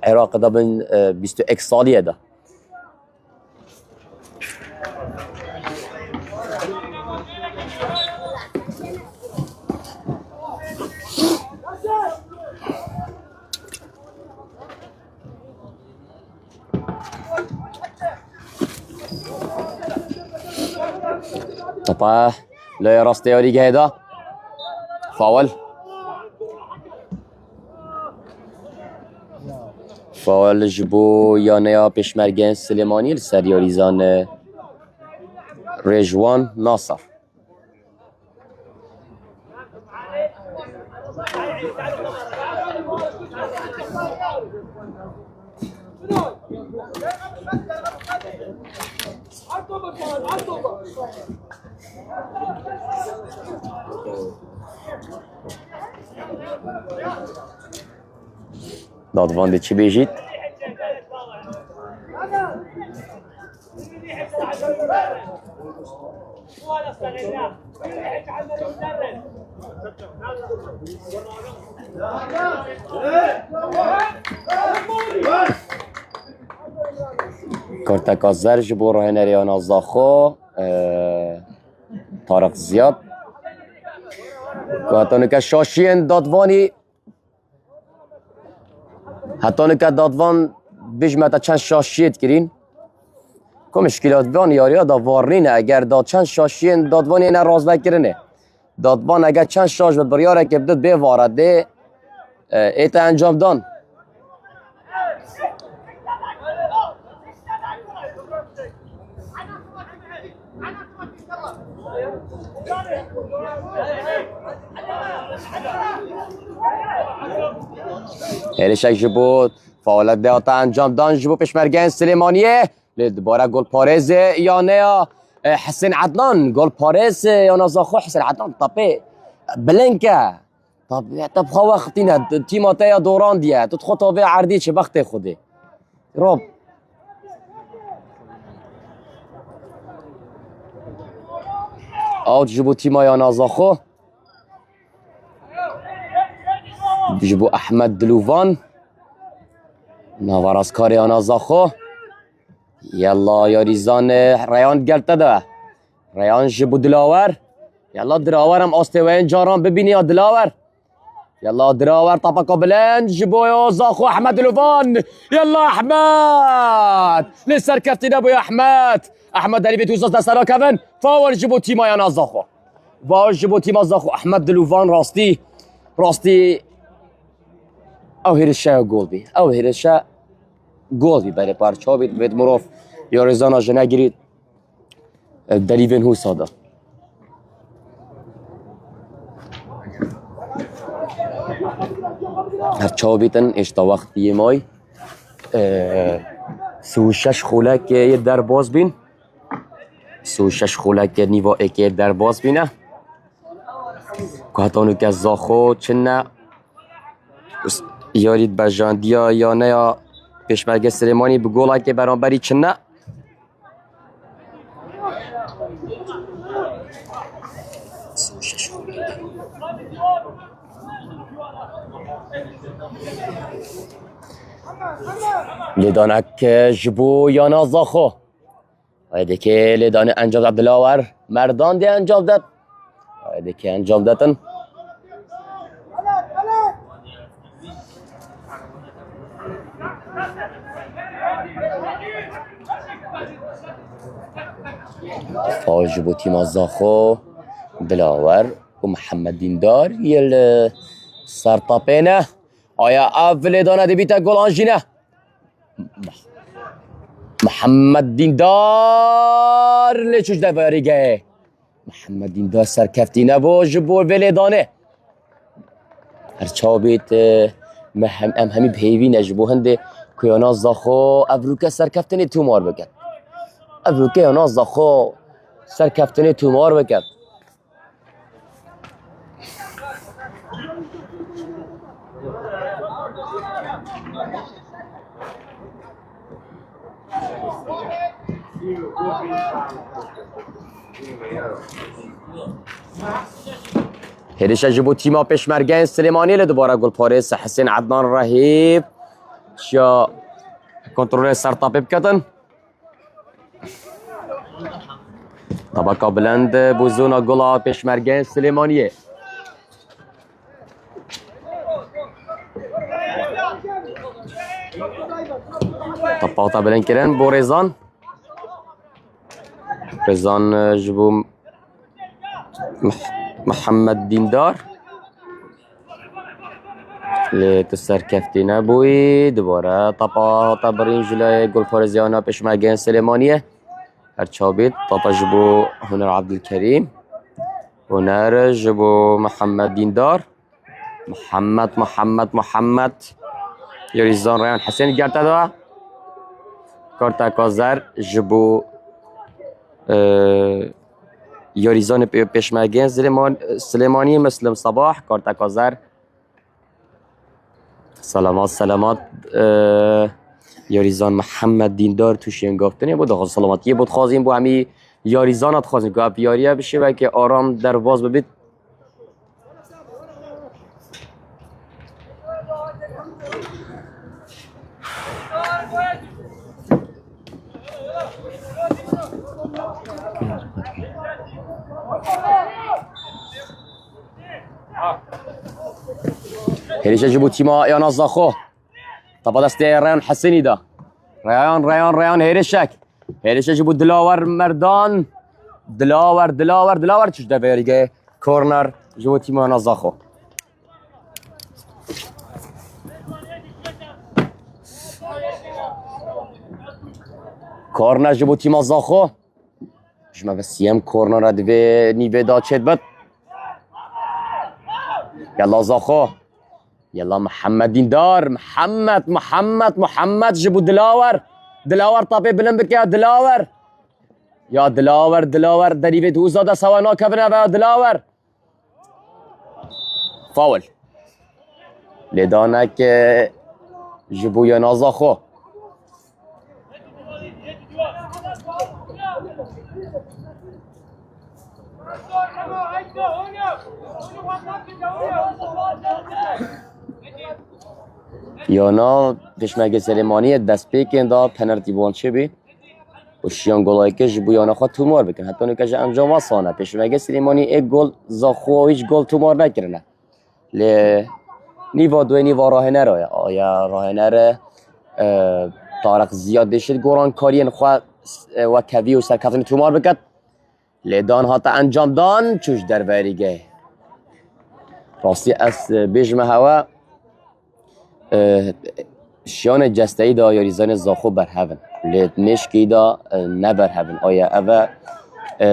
عراق دا بین 21 سالیه دا طبعا لا راسته یاری گهدا فاول جبو یانه پشمرگین سلیمانی لسر یاریزان رجوان ناصر دادوان چی بیجید؟ کارتک از زرج بو راهن ریان از داخو طارق زیاد که که شاشین دادوانی حتی که دادوان بجمت چند شاشیت کرین که مشکلات وان یاریا دا وارنینه اگر داد چند شاشین دادوانی اینه راز بکرنه دادوان اگر چند شاش بد بریاره که بدد بیوارد ده ایتا انجام دان هریشک جبو فعالیت دهاتا انجام دان جبو پشمرگین سلیمانیه دوباره گل پارز یانه حسین عدنان گل پارز یانا زاخو حسین عدنان طبی بلنکه طب خو وقتینه تیماتا یا دوران دیه تو خود تابع عردی چه وقت خوده رب اوت جبو تیما یانا زاخو جبو احمد دلووان نوارز کاری یانا زاخو یلا یاریزان ریان گرته ده ریان جبو دلاور یلا دراور هم آستوین جاران ببینی یا دلاور يلا دراور طبقه بلند جيبوا يا زاخو احمد لوفان يلا احمد لسه ركبتين ابو يا احمد اللي بيتوزع دسرا كمان فاول جيبوا تيما يا زاخو فاول جيبوا تيما زاخو احمد لوفان راستي او هيرشا جول بي او هيرشا جول بي برای پارچا بید مروف یا رزانا جنا گیرید دلیون هو ساده هر چاویتن اشتا وقتی مای سوشش خولک یه در باز بین سوشش خولک نیوا اکی در باز بینه که هتانو که زاخو چنه یارید بجاندیا یا نه یا پشمرگ سلیمانی به گوله که برانبری چنه لیدانک جبو یا نازاخو هایده که لیدانه انجام داد دلاور مردان دی انجام داد هایده که انجام دادن فاول جبو تیم زاخو دلاور و محمد دیندار یل سرطاپینه آیا اول دانه دیبیتا گل آنجینه محمد دیندار لیچوش دواریگه محمد دیندار سرکفتی نبو جبو ولی دانه هر چابیت همی بهیوی نجبو هنده که یانا زاخو افروکه سرکفتنی تومار بکد افروکه یانا زاخو سرکفتنی تومار بکد هریشه جبو تیما پشمرگین سلیمانی دوباره گل پارس حسین عدنان رهیب شا کنترل سرطاپی بکتن طبقه بلند بوزونا گلا پشمرگین سلیمانیه طبقه بلند کرن بو ریزان جبو محمد دیندار لتسر کفتی نبوی دوباره طبقه برین جلوی گل پارزیانا پشمرگین سلیمانیه هر چابید طبقه جبو هنر عبدالکریم هنر جبو محمد دیندار محمد یاریزان ریان حسین گرته دوا کارتا کازر جبو یاریزان پشمرگین سلیمانی مسلم صباح کارتا کازر سلامات یاریزان محمد دیندار توشی انگافتنی بود آقا سلامتی بود خوازیم بو همی یاریزانات خوازیم که اپ یاریه بشه و که آرام در باز ببید هریشه جبو تیما یانا زاخو طبعا دست ریان حسینی دا ریان هریشه جبو دلاور مردان دلاور چش دا بیاریگه کورنر جبو تیما یانا زاخو کورنر جبو تیما زاخو جمع بسیم کورنر را دوی نیوه دا چید بد یلا زاخو يلا محمد ديندار محمد جيبوا دلاور طابي بلنبك يا دلاور دریوی دو زاده سوا ناکبنه و دلاور فاول لیدانه که جبو یا نازا خو یانا پشمک سلیمانی دست پیکن دا پنالتی بان چه بی و شیان گلایی که جبو یانا خواه تومار بکن حتی نکش انجام واسانه پشمک سلیمانی ایک گل زاخو و هیچ گل تومار نکرنه نیوا دوی نیوا راهنر آیا راهنر طارق زیاد دشت گوران کارین خواه و کوی و سرکفتن تومار بکد لیدان هاتا انجام دان چوش در بریگه راستی از بیجمه هوا شیان جستهی دا یاریزان زاخو برهون لید مشکی دا نبرهون آیا اوه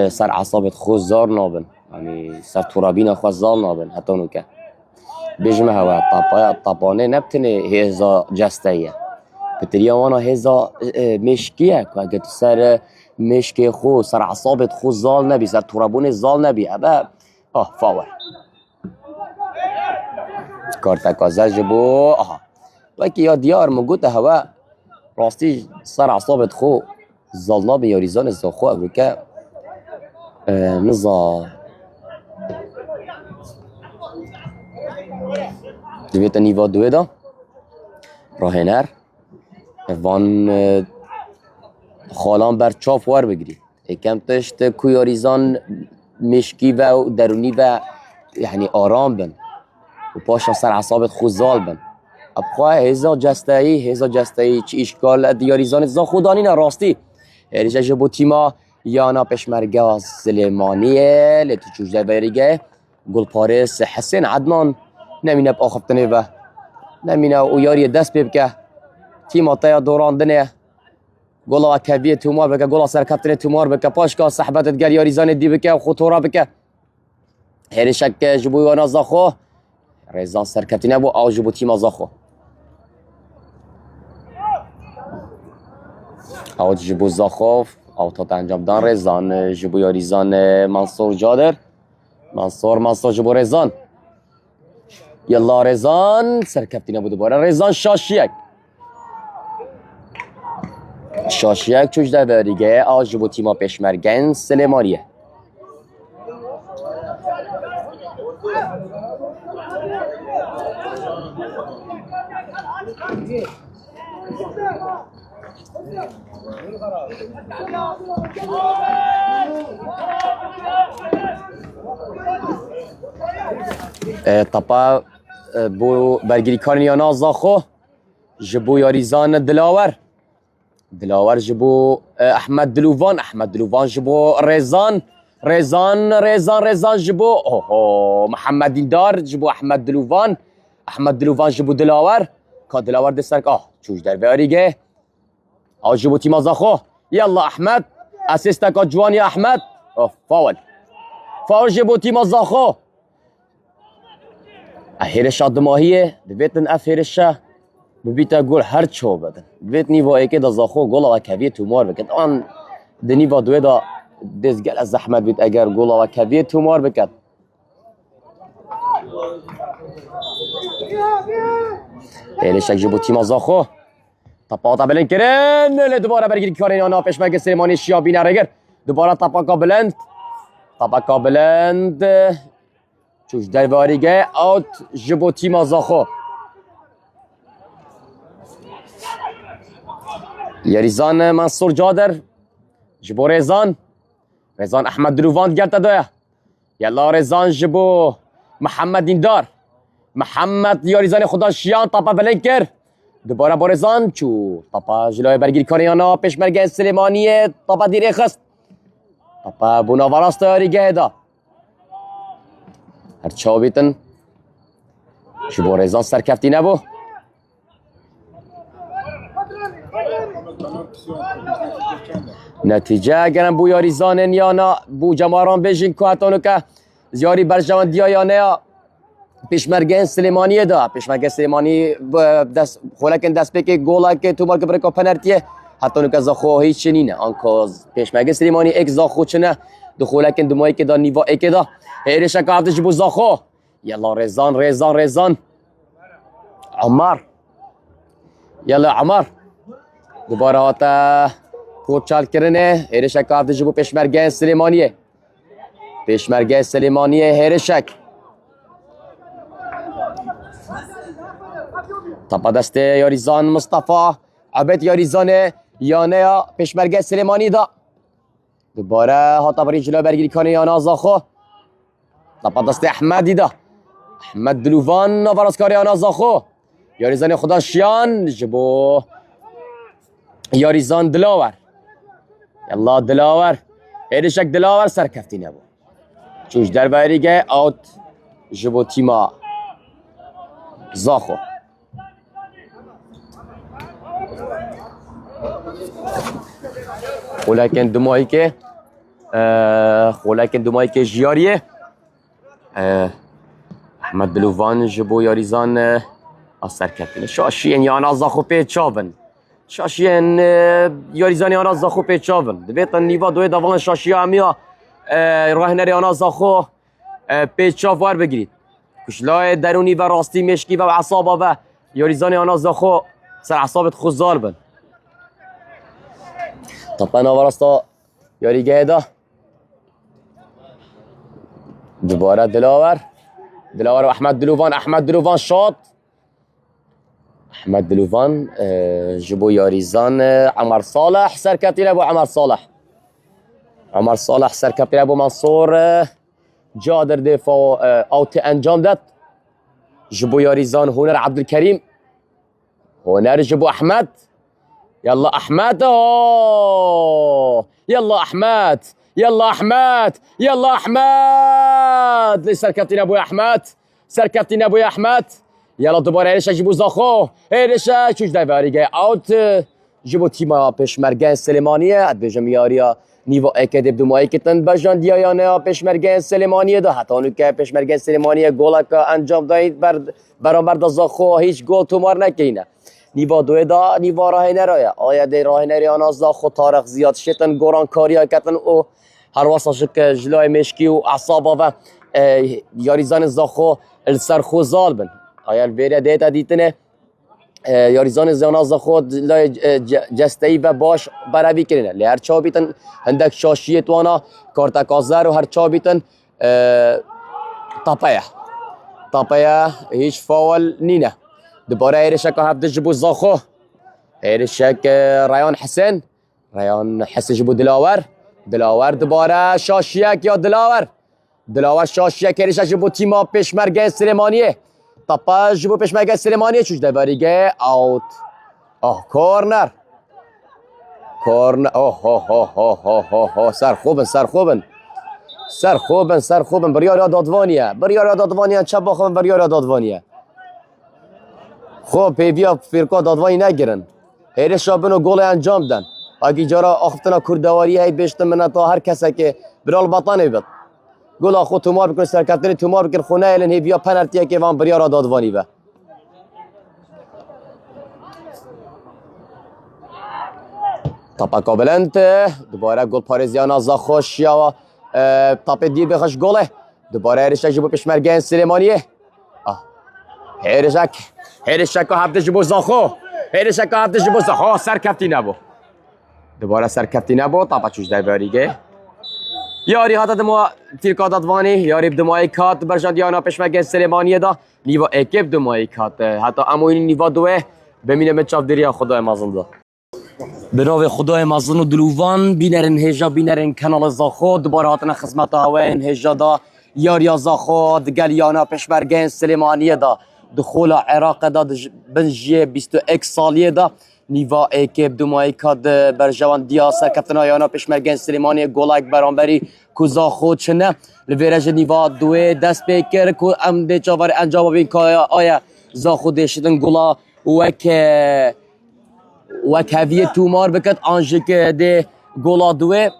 سر عصابت خود زار نابن یعنی سر ترابین خود زار نابن حتی نوکه بیجمه هوا طبانه نبتنه هیزا جستهیه بطريقه وانا هذا مشكيه اگه تو سر مشکی خو سر عصابت خو زال نبی سر ترابون زال نبی ابا فاول کارت کازل جبو وکی یا دیار مگوت هوا راستی سر عصابت خو زال نبی یا ریزان زاخو امریکا نزا دویت نیوا دوی دا راهنر وان خالان بر چاف وار بگیری یکم تشت کویاریزان مشکی و درونی و یعنی آرام بن و پاشا سر عصابت خوزال بن ابخواه هزا جستهی چی اشکال دیاریزان زا خودانی نه راستی هریشه جبو تیما یانا پشمرگه سلیمانیه لیتو چوش در بیریگه گل پارس حسین عدنان نمینه با خفتنه و نمینه او یاری دست ببکه تیما تایا دوران دنه گلا کوی تومار بکه گلا سرکفتن تومار بکه پاشکا صحبتت گر یاریزان دی بکه و خطورا بکه هریشک جبو یانا زاخو ریزان سرکفتنه بو او جبو تیما زاخو او جبو زاخو او تا انجام دان ریزان جبو یاریزان منصور جادر منصور جبو ریزان یلا ریزان سرکفتنه بو دوباره ریزان شاشیک چوش در بریگه آج بو تیما پشمرگن سلیمانیه طبعا بو برگیری کارنی یا نازاخو جبو یاریزان دلاور جبو احمد دلووان جبو ریزان جبو محمد دیندار جبو احمد دلووان جبو دلاور که دلاور دسترک چوش در بیاریگه جبو تیما زاخو یلا احمد اسیستا که جوانی احمد فاول جبو تیما زاخو هیرشا دماهیه دویتن اف هیرشا ببیتا گل هر چو بدن دویت نیوا ایکی دا زاخو گل و کوی تومار بکد آن دنیوا دوی دا دزگل از زحمت بید اگر گل و کوی تومار بکد هیرشک جبو تیما زاخو تپاتا بلند کرن دوباره برگیری کارین آنا پشمک سلیمانی شیا بینرگر دوباره تپاکا بلند چوش در واریگه اوت جبو تیما زاخو یاریزان منصور جادر جبو ریزان احمد دلووان گرد دویا یلا ریزان جبو محمد دیندار یاریزان خدا شیان تاپا بلند کر دوباره با ریزان چو تاپا جلوی برگیری کاریانا پشمرگه سلیمانیه تاپا دیره خست تاپا بوناواراست یاریگه دا هر چاو بیتن جبو ریزان سرکفتی نبو نتیجه اگرم بو یاریزانن یا نه بو جماران بشین که حتانو که زیاری برجوان دیا یا نه پیشمرگه سلیمانیه دا پیشمرگه سلیمانی دست خولکن دست بکی گولا که تو بارک برکا پنالتیه حتی نو که زاخو هیچ نینه آنکه پیشمرگه سلیمانی یک زاخو چنه دو خولکن دو مایی که دا نیوا اکی دا هیرش که هفتش بو زاخو یلا رزان رزان رزان عمر یلا عمر دوباره هاتا پوچال کرنه هیرش که هفتش بو پیشمرگه سلیمانیه پیشمرگه سلیمانیه هیرشک طبعا دسته یاریزان مصطفى عبد یاریزان یانه پیشمرگه سلیمانی دا دوباره هاتا بری جلو برگیری کنه یانا زاخو طبعا دسته احمدی دا احمد دلووان نواراسکار یانا زاخو یاریزان خدا شیان جبو یاریزان دلاور یلا دلاور هیدشک دلاور سرکفتی نبو چوش در بریگه اوت جبو تیما زاخو ولكن دمایی که جیاریه احمد دلووان جبو یاریزان اثر کردن شاشین یانا زاخو پیچاون شاشین یاریزان یانا زاخو پیچاون دویتن نیوا دوی دوان شاشی همیا راهنر یانا زاخو پیچاو وار بگیرید کشلای درونی و راستی مشکی و عصابا و یاریزان یانا زاخو سر عصابت خوزار بن طبعا وراستا یاریگه دا دوباره دلاور و احمد دلووان شاد احمد دلووان جبو یاریزان عمر صالح سرکتی لبو عمر صالح سرکتی لبو منصور جادر دفاع اوت انجام داد جبو یاریزان هنر عبدالکریم هنر جبو احمد يلا احمد يلا احمد يلا احمد يلا احمد ليش سركبتين ابويا احمد سركبتين ابويا احمد يلا دوباره ايش جيبو زاخو ايش چوش دايواري جاي اوت جيبو تيما پیشمرگه سلیمانیه اد بجم یاریا نیوا اکد بدومایی که تن بجان دیایانه پیشمرگه سلیمانیه ده حتی اونو که پیشمرگه سلیمانیه گل که انجام دهید برابر دا زاخو هیچ گل تومار نکینه نیوا دوی دا نیوا راه نرایه آیا دی راه نریانا زاخو تارخ زیاد شتن گوران کاریا کتن او هر واسه که جلوی مشکی و اعصابا و یاریزان زاخو السرخو زال بن آیا البیره دیتا دیتنه یاریزان زیانا زاخو جستهی و باش بروی کرنه لی هر چا بیتن هندک شاشیت وانا کارتکازر و هر چا بیتن تاپایه هیچ فاول نینه دوباره هيرشك هبدا جبو زاخو هيرشك ريان حسن جبو دلاور دوباره شاشيك يا دلاور شاشيك هيرشك جبو تيما پیشمرگه سلیمانیه طبا جبو پیشمرگه سلیمانیه چوش دبریگه اوت کورنر سر خوبن بريار دادوانیه چه باخوبن بريار دادوانیه خب پیویا فرقا دادوانی نگیرن هیرش را بنو گل انجام دن اگه جارا آخفتنا کردواری هید بیشتر من تا هر کسی که برال بطانه بید گل آخو تومار بکن سرکفتری تومار بکن خونه ایلن هیویا پنالتیه که وان بریا را دادوانی به طبعا قابلنت دوباره گل پارزیانا زاخوش یا طبعا دیر بخش گله دوباره هیرش جبو پیشمرگه سلیمانیه هیرشک هفته جبو زاخو سرکفتی نبو دوباره سرکفتی نبو طبعا چوش دایوریگه یاری هاتا دمو تیرکا دادوانی یاری بدمایی کات برشان دیانا پیشمرگه سلیمانیه دا نیوا اکیب دمایی کات حتی اموین نیوا دوه بمینه مچاف دریا خدای مازنده به نام خدای مازن و دلووان بینرین هجا بینرین کانال زاخو دوباره هاتنا خدمت هاوین هجا دا یاریا زاخو دگل یانا پیشمرگه سلیمانیه دا دخول عراق دا بنجی 21 سالیه دا نیوا اکیب دومایی کاد برجوان دیا سرکفتن آیانا پیشمرگه سلیمانی گولک برانبری کوزا خود چنه لویرج نیوا دوی دست بکر کو ام ده چاور انجام بین که آیا زا خودشتن گولا وک هویه تومار بکد آنجه که ده گولا دوی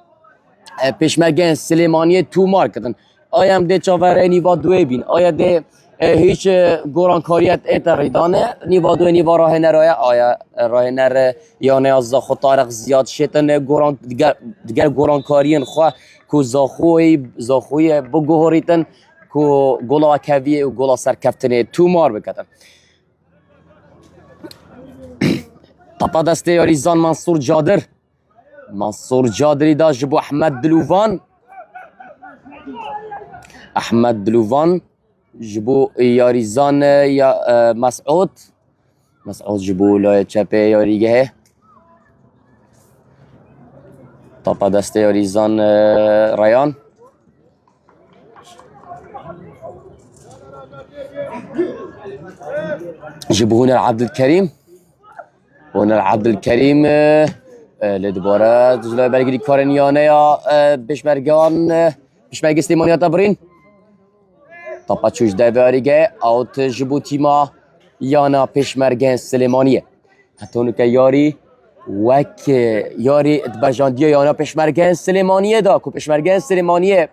پیشمرگه سلیمانی تومار کدن آیا ام ده چاور نیوا دوی بین آیا ده هیچ گورانکاریت ایت ریدانه نیوا دو نیوا راه نرایه آیا راه نر یانه از زاخو طارق زیاد شتن گوران دیگر گورانکارین خواه کو زاخوی بگوهریتن کو گلا کوی و گلا سرکفتنه تو مار بکتن طبا دسته یاریزان منصور جادری دا جبو احمد دلوفان جبو یاریزان یا مسعود جبو لای چپه یاریگه طبا دسته یاریزان ریان جبو هنا عبد الكريم لدبارة جلوی برگیری کارنیانه یا بشمرگ سلیمانیات برین طبعا چوش دویاریگه اوت جبو تیما یانا پشمرگن سلیمانیه حتی که یاری بجاندیه یانا پشمرگن سلیمانیه دا که پشمرگن سلیمانیه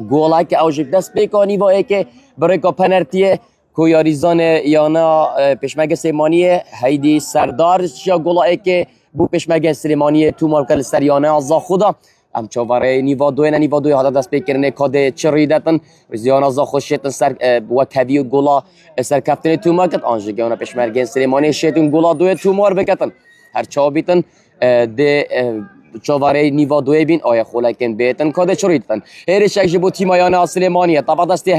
گولا که اوجک دست بکنی با که برای که پنرتیه که یاریزان یانا پشمرگ سلیمانیه هیدی سردار یا گولا که بو پشمرگ سلیمانیه تو مارکل سریانه از خدا ام چواره نیوا دوی حالا دست بکرنه کاده چریدتن زیان از خوشتن سر و کبی و گلا سر کفتن تو مارکت آنجا گیانا پشمرگ سلیمانیه شتون گلا دوی تو مار بکتن هر چا بیتن ده چواره نیوا دوی بین آیا خولکن بیتن کاده چریدتن هر شک جبو تیمایان سلیمانیه طبعا دستی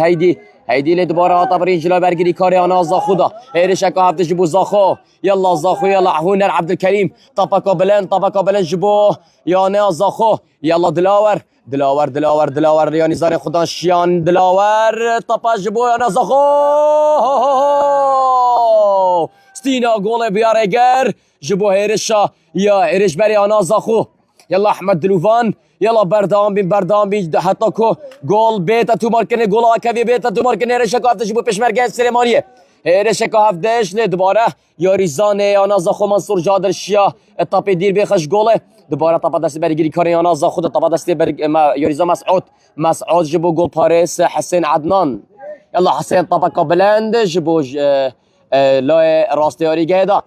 هیدی لدباره آتا برین جلا برگیری کاری آنا از خدا هر شک هفته جبو زاخو يلا زاخو يلا هونر عبد الكريم طبقا بلن جبو يا زاخو يلا دلاور يعني زار خدا شيان دلاور طبقا جبو يا زاخو ستينا گل بیارگر جبو هرشا یا هرش بری آنا زاخو يلا احمد دلوفان يلا بردام بين حتى كو گل بیت تو مارکنه گل آکوی بیت تو مارکنه هرشا که جبو پشمرگن سلیمانیه هرشک هفدهش دوباره یاریزان آنا زاخو منصور جادر شیا اتاپی دیر بخش گله دوباره طبعا دستی برگیری کاری آنا زاخو طبعا دستی یاریزان مسعود جبو گل پاریس حسین عدنان يلا حسين طبقا بلند جبو لای راستیاری گیدا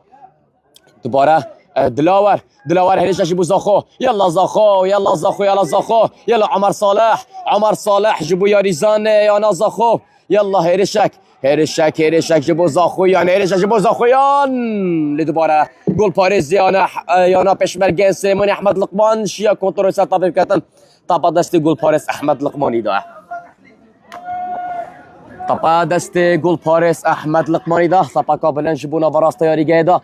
دوباره دلاور هریش جبو زاخو يلا زاخو يلا عمر صالح جبو یاریزان آنا زاخو يلا هرشک جبو زاخویان لدوباره گل پاریز یانا پشمرگن سلیمانی احمد لقمان شیا کنترل سر طبیب کتن طبعا دست گل پاریز احمد لقمانی دا طبعا کابلن جبونا براست یاری گیدا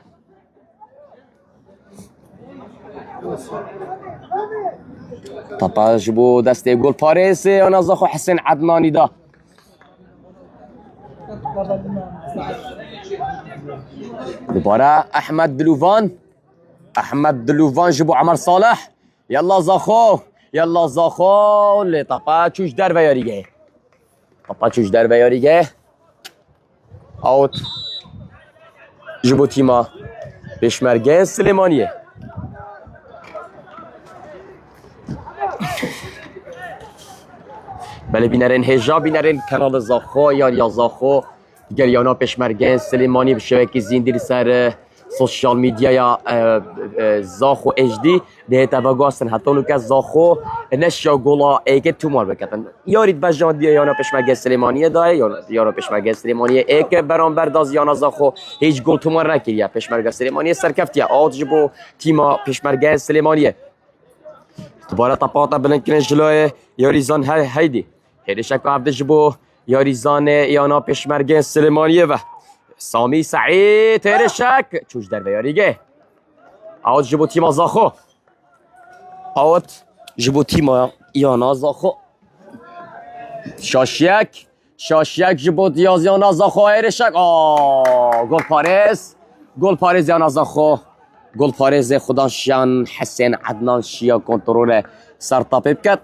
طبعا جبو دست گل پاریز یانا زاخو حسین عدنانی دا دوباره احمد دلوفان جبو عمر صالح يلا زاخو لطبعا چوش در بیاریگه اوت جبو تیما پشمرگن سلیمانیه بله بینرین هجا بینرین کانال زاخو یا زاخو دیگر یانا پشمرگن سلیمانی بشه که زیندیر سر سوشال میدیا یا زاخو اجدی ده تباگاستن حتی اونو که زاخو نشا گولا ایک تومار بکتن یارید بجان دیا یانا پشمرگن سلیمانیه دای یانا پشمرگن سلیمانیه ایک برانبر داز یانا زاخو هیچ گل تومار نکریه پشمرگن سلیمانیه سرکفتیه آت جبو تیما پشمرگن سلیمانیه دوباره طباطا بلنکن جلوی یاریزان هیدی هرشک عبد جبو یاریزان یانا پشمرگن سلیمانیه و سامی سعید هرشک چوش در بیاریگه اوت جبو تیما زاخو یانا زاخو شاشیک جبو دیاز یانا زاخو هرشک گل پاریز یانا زاخو گل پاریز خداشیان حسین عدنان شیا کنترل سر طبیب کد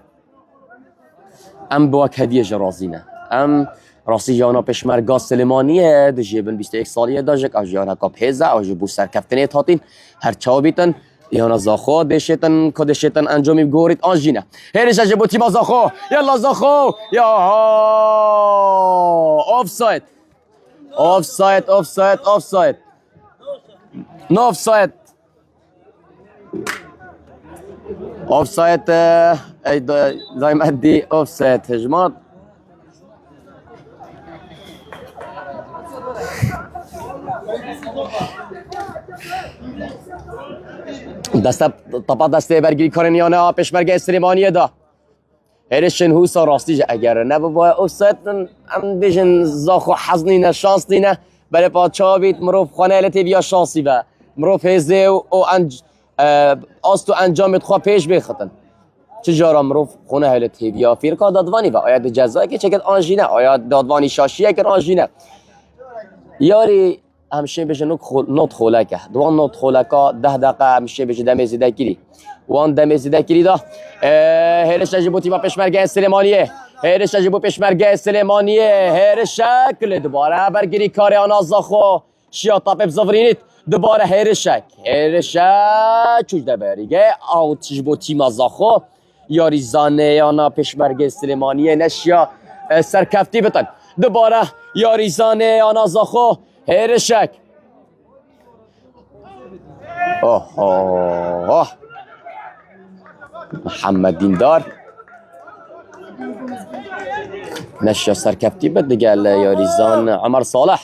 ام بوک هدیه جرازینه ام راستی جانا پشمرگا سلیمانیه ده جیبن 21 سالیه داجک او جانا کاب هزه او جبو سرکفتنه تاتین هر چاو بیتن یانا زاخو دشتن کدشتن انجامی بگورید آنجینه هرش جبوتی ما زاخو یلا زاخو یا آفساید آفساید آفساید آفساید نو آفساید آفساید دایم دی آفساید هجمات دسته طبعا دسته برگیری کارن یا نه پشمرگ سلیمانیه دا هرشن هوسا راستیج اگر نه با اوسات ام بیشن زاخو حزنی نه شانس نه برای پاچا بیت مروف خانه التی بیا شانسی و مروف هزه و آستو انجامت خواه پیش بخطن چجارا مروف خونه التی بیا فیرکا دادوانی و آیا جزایی که چکت آنجینه آیا دادوانی شاشیه که آنجینه یاری همشه بشه نوت خولکه دوان نوت خولکا 10 دقیقه همشه بشه دم زیده گیری وان دم زیده گیری دا هرش جبوتی با پشمرگه سلیمانیه هرش جبو پشمرگه سلیمانیه هرش شکل دوباره برگیری کاری آن زاخو شیا طاپ بزفرینیت دوباره هرشک چوش ده بریگه آوت جبوتی ما زاخو یاری زانه آنا پشمرگه سلیمانیه نشیا سرکفتی بتن دوباره یاری زانه آنا زاخو هرشک اوه محمد دیندار نشیا سرکفتی بد دیگه یاریزان عمر صالح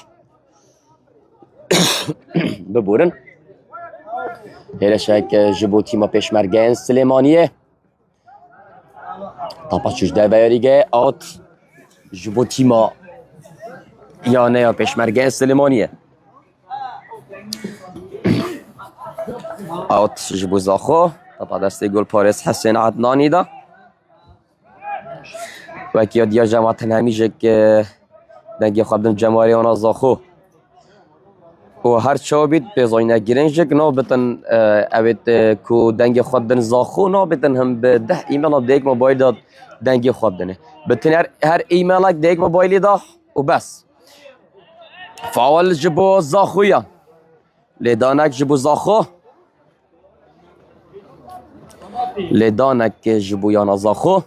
ببورن هرشک جبوتی ما پشمرگه سلیمانیه طبعا چوش در بیاریگه آت جبوتی ما یانه یا پشمرگه سلیمانیه آت جبو زاخو طبعا دسته گل پارس حسین عدنانی دا و که یاد یا جماعت همیشه که دنگی خوابدن جماری آنا زاخو و هر چابید به زاینه گرنجک نو بتن اوید کو دنگی خوابدن زاخو نو بتن هم به 10 ایمیل دیگ موبایل داد دنگی خوابدنه بتن هر ایمیل دیگ موبایلی دا و بس فاول جبو زاخویا لیدانک جبو زاخو لیدانک جبو یانا زاخو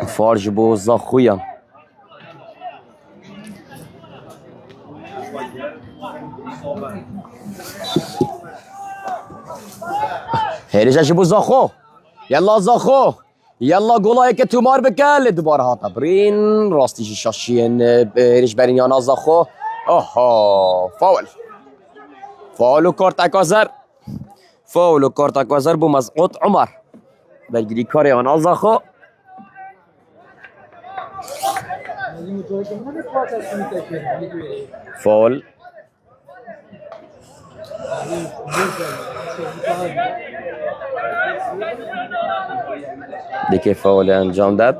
فارج بو زاخویا هرجش بو زاخو يلا زاخو يلا گلای که تومار بکل دوباره ها تبرین راستیش شاشین هرش برین یا زاخو آها فاول و کارت اکازر فاول و کارت اکازر بو مزقوط عمر بلگیری کار یا زاخو فاول دیگه فاول انجام داد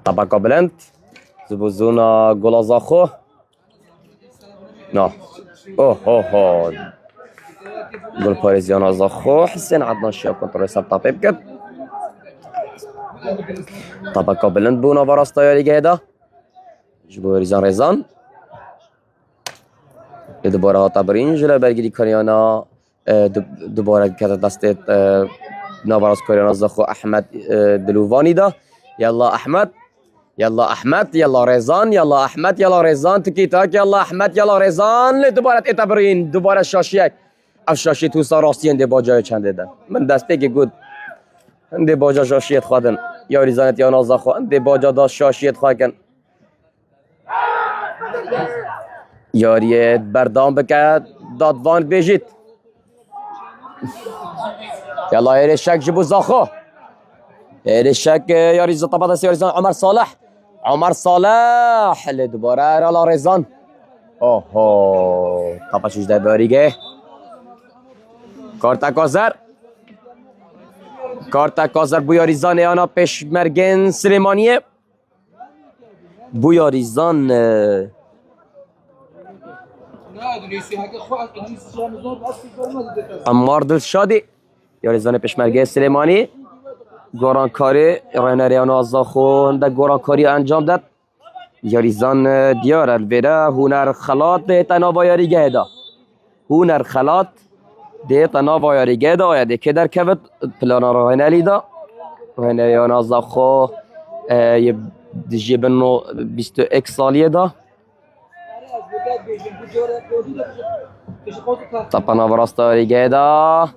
طبقا بلند زبوزونا گل زاخو نه اوه گل پاریزیان زاخو حسین عدنان شیا کنترل سب طبیب کرد طبقا بلند بونا براستای دیگه دا جبو ریزان دوباره ها تبرین جلو برگیری کاریانا دوباره که دست نابراز کاریانا زاخو احمد دلووانی دا یلا احمد یلا ریزان یلا احمد یلا ریزان تکی تاک یلا احمد یلا ریزان دوباره تبرین دوباره شاشیک اف شاشی تو ساراستی انده با جای چنده دن من دسته که گود انده با جا شاشیت خوادن یا ریزانت یا نازاخو انده با جا داشت شاشیت خواهکن یاریت بردام بکد دادوان بیجید یلا هرشک جبو زاخو هرشک یاری طبعا دست یاریزان عمر صالح دوباره رالا ریزان اوه طبعا شوش در باریگه کارت کازر بو یاریزان آنا پشمرگن سلیمانیه بو یاریزان عمار دلشادی یاریزان پشمرگه سلیمانی گورانکاری رهنریان آزاخو در گورانکاری انجام داد یاریزان دیار الویره هنر خلاط تنها با یاریگه دا هنر خلاط تنها با یاریگه دا آیده که در کبت پلانا رهنری دا رهنریان آزاخو یه جیبنو 21 سالیه دا طبعا براستا یاریگه دا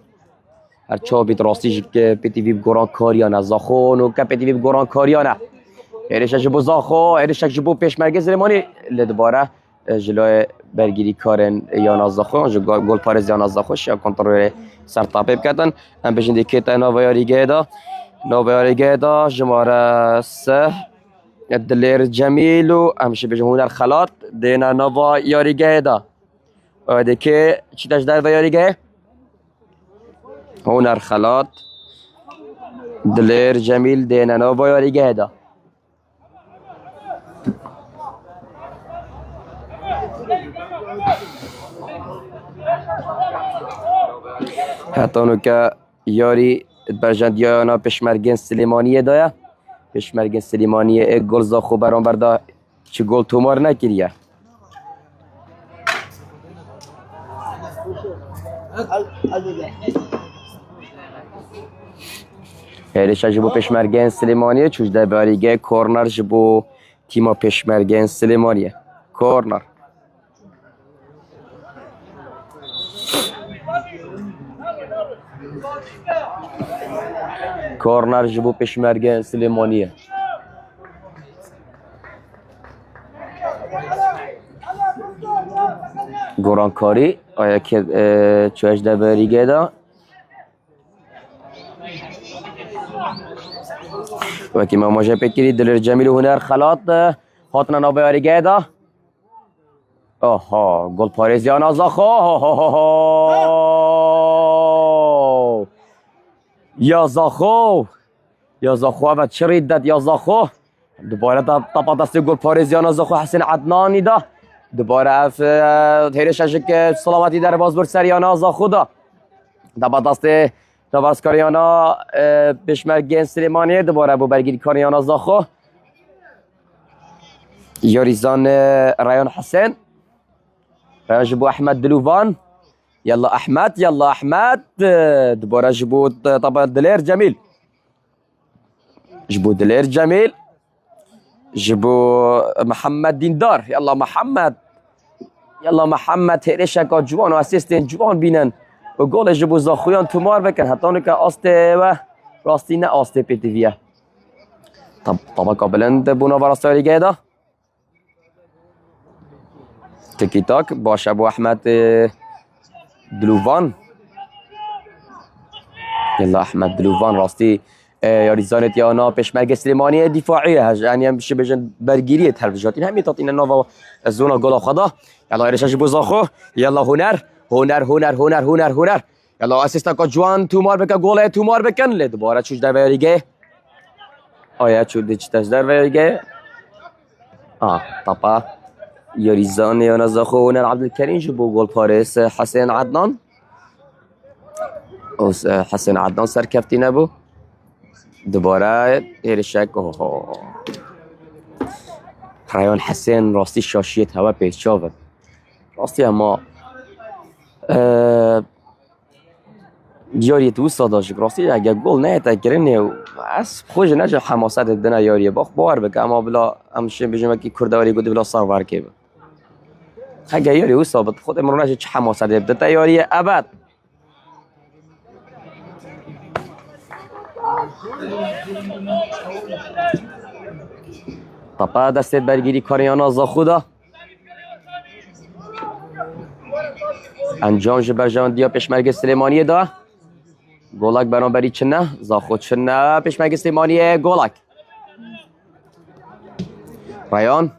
هرچه بیت راستیش که پیتی ویب گوران کاریانه زاخون و که پیتی ویب گوران کاریانه ایرش جبو زاخو ایرش جبو پیشمرگه سلیمانی لدباره جلوی برگیری کارن یا زاخو جو گل پارز یا زاخوش یا کنترل سر تاپیب کردن هم بجن دیکه نوبیاریگه دا جماره سه دلیر جمیل و همشه بجن هنر خلاط دینا نوبیاریگه دا دیکه چی تاش در بیاریگه هنر خلاط دلیر جمیل دینانا با یاریگه دا حتی که یاری برجند یانا پشمرگین سلیمانیه دایا پشمرگین سلیمانیه ایک گل زاخو بران بردا چه گل تومار نکریه هرش جبو پشمرگین سلیمانیه چوش در باریگه کورنر جبو تیما پشمرگین سلیمانیه کورنر کورنر جبو پشمرگین سلیمانیه گورانکاری آیا که چوش در باریگه دا وکی ما ماجه پکری دلیر جمیل هنر خلاط هاتنا نابیاریگه دا آها گل پارزیان آزاخو یا زاخو و چرید داد یا زاخو دوباره طبعا دستی گل پارزیان آزاخو حسین عدنانی دا دوباره اف هیرش که سلامتی در بازبرد سریان آزاخو دا طبعا دستی تابرس کاریانا پشمرگین سلیمانی دوباره بو برگیری کاریانا زاخو یاریزان رایان حسین رایان جبو احمد دلوفان يلا احمد دوباره جبو طبعا دلیر جمیل جبو محمد دیندار يلا محمد هیرشکا جوان و اسیستین جوان بینن و گل جبو زاخویان تومار بکن حتی که آسته و راستی نه آسته پیتیویه طبعا قابلند بونا براسته دیگه دا تکی تاک باشه ابو احمد دلوفان يلا احمد دلوفان راستی یاریزانت یا نا پشمرگ سلیمانی دفاعیه یعنی هم بشه بجن برگیریه تلفزیونات این همی تاطین نوا زونا گل خدا يلا ایرش جبو زاخو يلا هنر يلا اسیستا کا جوان تومار بکن گل تومار بکن ل دوباره چوش در ویریگه آیا چود چتاش در ویریگه طبعا یاریزان یا نزاخو هنر عبدالکریم جبو گل پارس حسین عدنان حسین عدنان سرکفتی نبو دوباره ایرشک رایان حسین راستی شاشیت هوا پیش شاود راستی اما یاری تو صداش راستی اگه گل نه تکرینه و از خوش نجا حماست دنا یاری باخ بار بک اما بلا همشه بجم کی کردواری گفت بلا صار ورکه اگه یاری او ثابت خود امروز چه حماست ده یاری ابد طبعا دست برگیری کاریانا زاخودا انجام جبر جان دیا پشمرگ سلیمانی دا گولک برانبری چنه زاخود چنه پشمرگ سلیمانی گولک رایان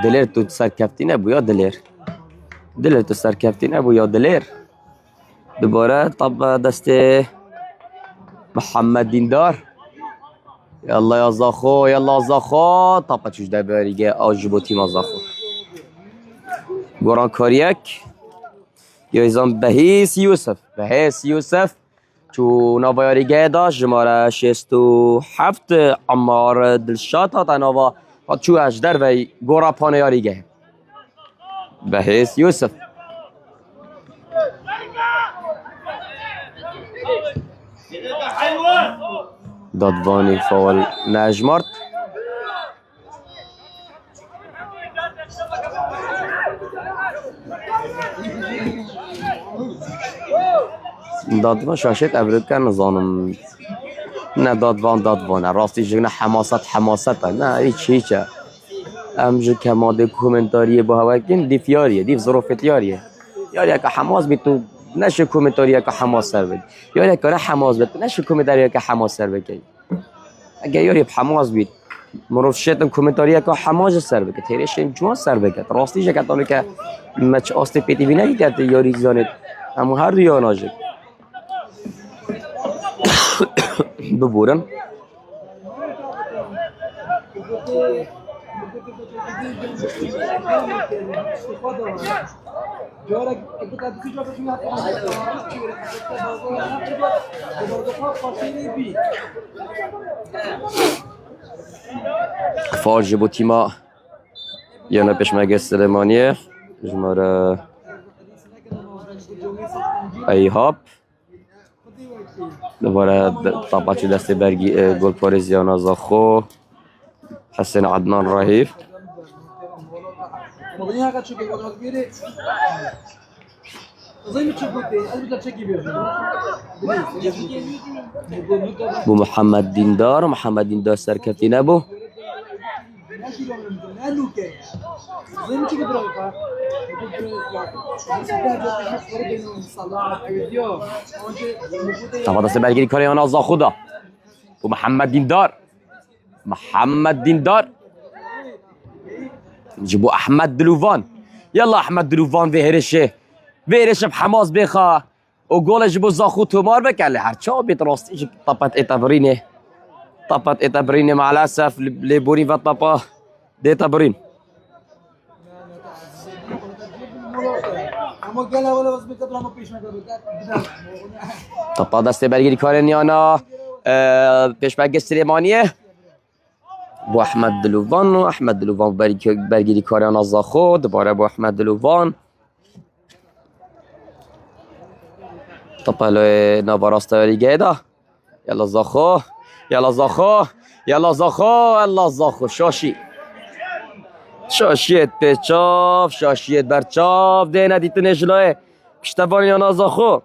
دلیر تو سرکفتی نبو یا دلیر تو سرکفتی نبو یا دلیر دوباره طب دست محمد دیندار يلا يا زاخو يلا زاخو طبعا چوش ده بریگه آجبو تیم زاخو گوران کاریک یایزان بهیس یوسف چو نوایاریگه دا جماره 67 عمار دلشاد ها نوا چو اجدر و گورا پانیاریگه بهیس یوسف دادوانی فاول نجمارد دادوان شاشت ابروکر نزانم نه دادوان راستی جگنه حماست نه هیچه امجو که ماده کومنتاریه با هواکین دیف یاریه دیف ظروفت یاریه که حماس بی تو نشه کومنتاریه که حماس سر بید یاری که حماس بید نشه کومنتاریه که حماس سر بید اگه یاری حماس بید مروف شیطن کومنتاریه که حماس سر بید تیرش جوان سر بید راستی جگه که مچ آسته پیتی بی نگید یاری زانید اما هر دوی آناجه ببورن فارج بو تیما یانا پشمرگ سلیمانیه جماره ایهاب دوباره طبعا چه دسته برگی گل پارزیانا زاخو حسین عدنان رهیف بو محمد دیندار سرکفتی نبو طبعا دسته برگیری کاری آن زاخو دا بو محمد دیندار جيبوا احمد دلوفان يلا احمد دلوفان وهرشه بحماس بخا وجول جيبوا زاخو تومار بكالي هرچا بيت راستي طبت اتبريني مع الاسف لبوري فطبا دي تبرين طبا دسته برگیری کارنیانا پیشبرگ سلیمانیه بو احمد دلوفان برگیری کاریان زاخو دوباره بو احمد دلوفان طبعا نواراستا گیدا یلا زاخو شاشیت پیچاف شاشیت برچاف ده ندیت نجلاه پشتوانی آنا زاخو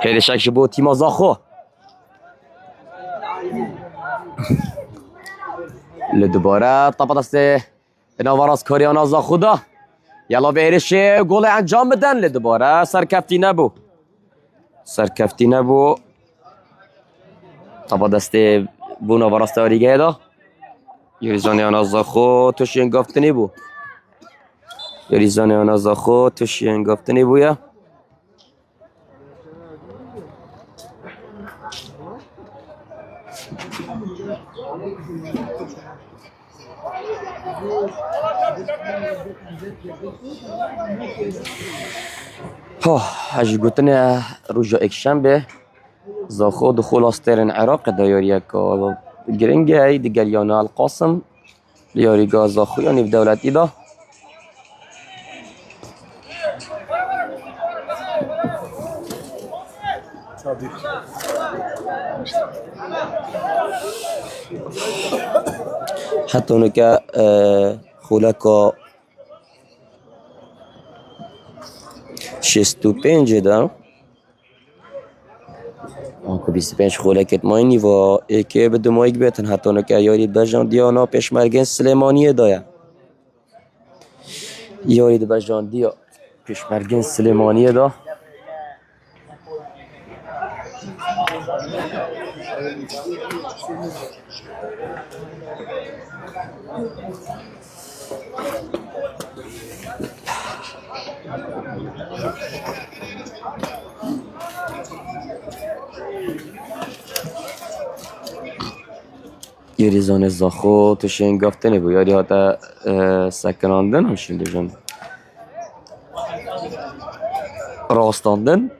خیلی شک بو تیم زاخو لدوباره طبعا دست نواراس کاریانا زاخو دا یلا بهرش گل انجام بدن لدوباره سرکفتی نبو طبعا دست بو نواراس تاریگه دا یوریزانی آنا زاخو توشی گفتنی بویا هجی گوتنه روژا اکشنبه زاخو دخول استرن عراق دایاریه که گرنگه ای دیگر یانا القاسم لیاریگا زاخو یعنی في دولتی دا حتی اونو که خولکا 65 دا آنکو 25 خولکت ماینی و ایکی به دمایک بیتن حتی اونو که یاری برجان دیانا پیشمرگین سلیمانیه دایا یاری برجان دیا پیشمرگین سلیمانیه دا یریزان زاخو تو شنگافته نبو یاری هاتا سکناندن همشین دیجن راستاندن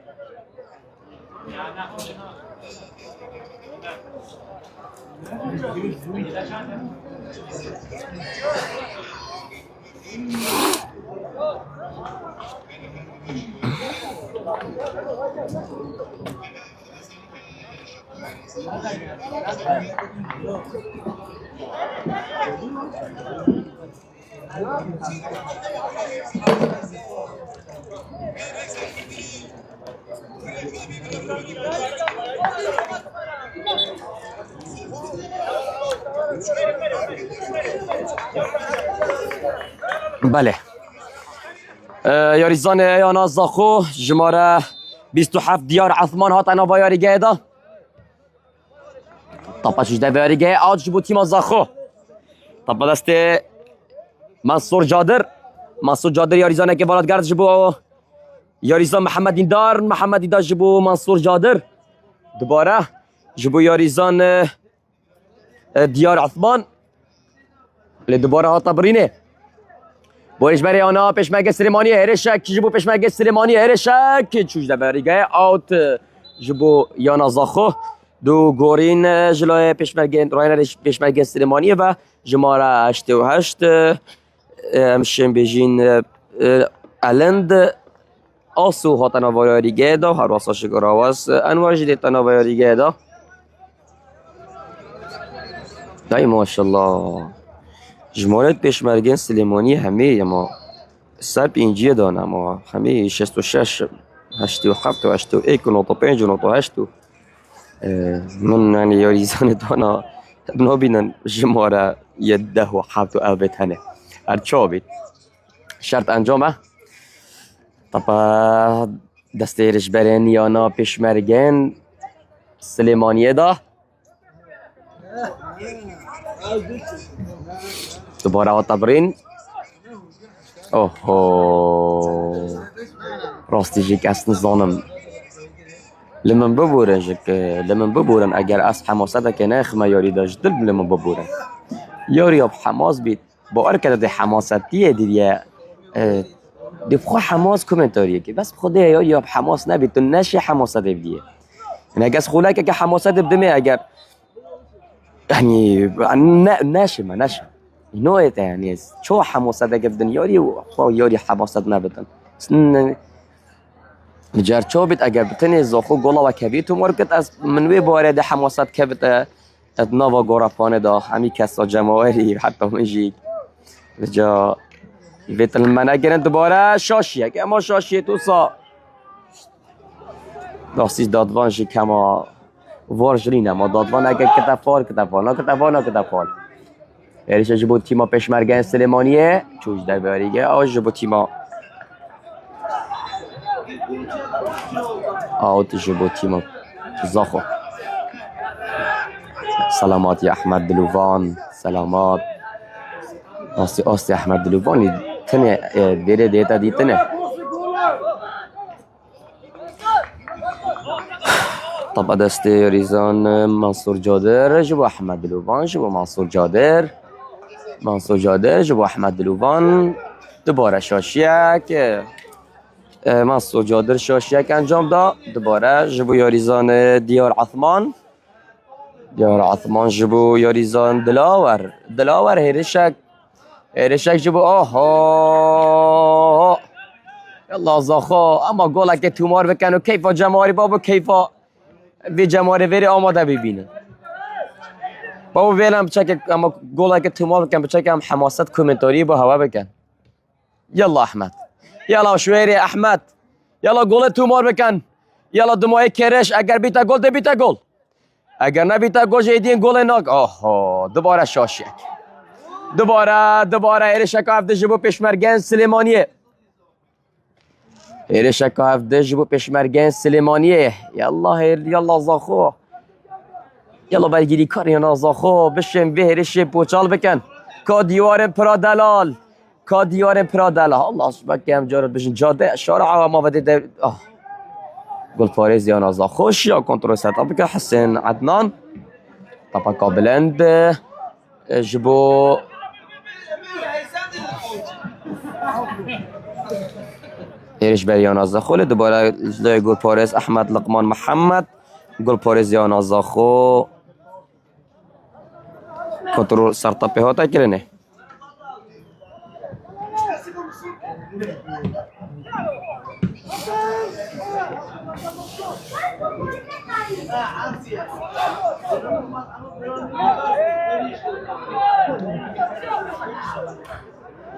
بله یاریزان ایانا زاخو جماره 27 دیار عثمان هات انا با یاریگه دا طبعا شجده با یاریگه آج جبو تیما زاخو طبعا دست منصور جادر یاریزانه که والدگرد جبو یاریزان محمد دیندار جبو منصور جادر دوباره جبو یاریزان دیار عثمان لی دوباره ها تبرینه بویش برای آنها پشمرگ سلیمانی هرشک جبو پشمرگ سلیمانی هرشک چوش ده بریگه آوت جبو یانا زاخو دو گورین جلوی پشمرگ سلیمانی و جماره 88 همشن بیجین الند آسو ها تنوایاریگه دا هر واسا شکراواز انوار جدی تنوایاریگه دا دای ماشالله جمهوریت پشمرگین سلیمانی همه ما سب اینجیه دانه ما همه 66 87 و 81 و 95 و 98 من یعنی یاریزان دانا نبینن جمهوره 10 و 7 و البتنه هرچا بید شرط انجامه طبعا دستیرش برین یانا پشمرگین سلیمانیه دا دوباره ها تبرین اوه راستی جیک اصلا زانم لمن ببورن اگر از حماسه که نه خما یاری داشت دل لمن ببورن یاری اب حماس بید با ارکده ده حماسیه دیگه دفخو حماس کومنتاریه که بس بخوده یاری اب حماس نبید تو نشی حماسه دیگه یعنی اگه از خولک که حماسه بدمه اگر يعني ناشمه نوعته يعني شو حماسه ده بدن يوري و يوري حماسه نبدن مجار شو بت اگر بتني زاخو گلا و کبیتو مارکت از منوی بارد حماست کبت ادنا و گرافانه دا همی کسا جماهری حتی میجی جا بیت المنگرن دوباره شاشیه که اما شاشیه تو سا داستیز دادوانشی کما وارجرینه ما دادوان اگر کتفال یعنیش جبو تیما پشمرگین سلیمانیه چوش در بیاریگه آج جبو تیما آوت جبو تیما زاخو سلامات یا احمد دلوان سلامات آستی احمد دلوان تنه دیره دیتا دیتنه طبعا دست ریزان منصور جادر جبو احمد دلوان جبو منصور جادر جبو احمد دلوان دوباره شاشیک منصور جادر شاشیک انجام دا دوباره جبو یاریزان دیار عثمان جبو یاریزان دلاور هرشک جبو آها یالله زاخو اما گولک تومار بکن و کیفا جماری بابا کیفا وی جماره ویری آماده ببینه بابا ویلم بچه اما گولک تومار بکن بچه که هم حماست کومنتاری با هوا بکن یالله احمد یالله شویری احمد یالله گول تومار بکن یالله دمای کرش اگر بیتا گل ده بیتا گل اگر نبیتا گل جیدین گل ناک آها دوباره شاشیک دوباره ایرشک هفته جبو پشمرگین سلیمانیه هيرشك هفده جبو پشمرگن سليمانيه. يلا هير يلا زاخو يلا برگیری کار یا نازاخو بشم به هرش پوچال بکن کا دیوار پرادلال کا دیوار پرادلال الله سبحانه هم جارت بشن جاده شارع و ما بده گل فارز یا نازاخوش یا کنترل ستا بکن حسین عدنان طبعا قابلند جبو هرش بر یا نازاخو دوباره جلوی گل فارز احمد لقمان محمد گل فارز یا نازاخو کنترل سرطپه ها تا کرنه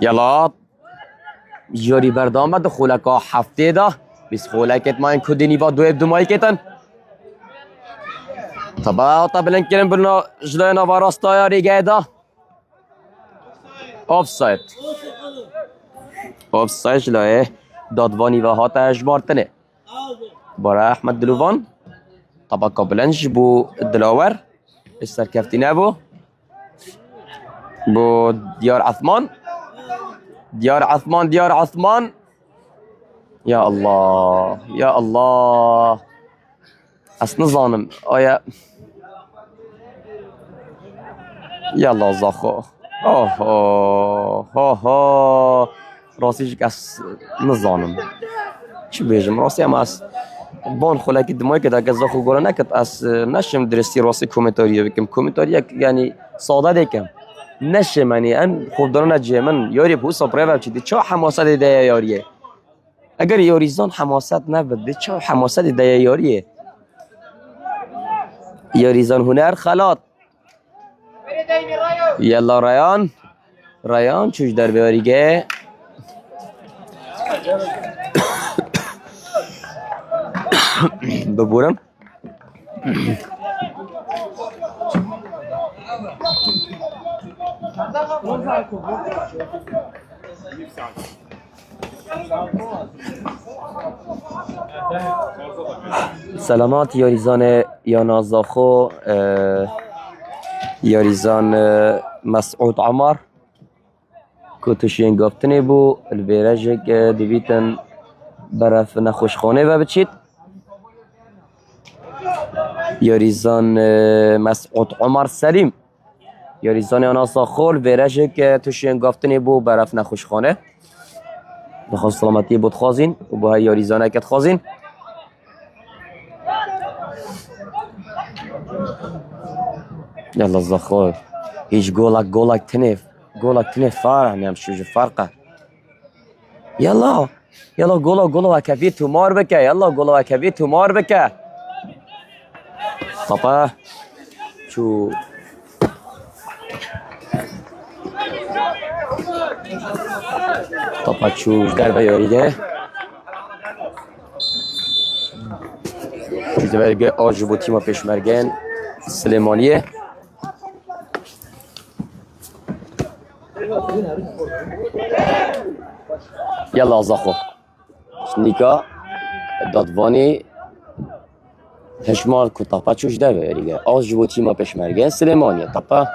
یلا جوری بردامد خولکا هفته دا بیس خولکت ما این کدینی با دو مایی کتن طبعا بلند کرن برنا جلوی نواراستا ریگه دا آفساید جلوی دادوانی و هات اجبارتنه برای احمد دلوان طبعا قبلنش بو دلاور استرکفتی نبو بو دیار عثمان یا الله اس نظانم آیا یلا زاخو راستیش کس نظانم چی بیجم راستی هم از بان خلاکی دمایی که در زاخو گوره نکد از نشم درستی راستی کومنتاریه بکم کومنتاریه یعنی ساده دیکم نشم یعنی ان خوب دارن اجیه من یاری بو سپره و چیدی چه حماست دیده یاریه اگر یاریزان حماست نبود چه حماست دیده یاریه یاریزان هنر خلات یلا ریان چوش در بیاریگه ببورم سلامات یاریزان یانازاخو یاریزان مسعود عمر کتوشین گفتنی بو الویرجک دویتن برف نخوشخانه و بچید یاریزان مسعود عمر سلیم یاریزان یانازاخو الویرجک توشین گفتنی بو برف نخوشخانه بخواست سلامتی بود خوازین و با یاریزان اکت خوازین يلا زخور هيش جولك تنف فرق نعم شوج فرقه يلا جولو وكبي تمار بك يلا جولو وكبي تمار بك طبعا شو ضربه يوريده جوجه آجبو تیما پیشمرگن سلیمانیه يلا زخو شنيكا دادواني هشمار كتابا چوش ده بيريگه آز جبو تيما پشمرگه سليمانية طبعا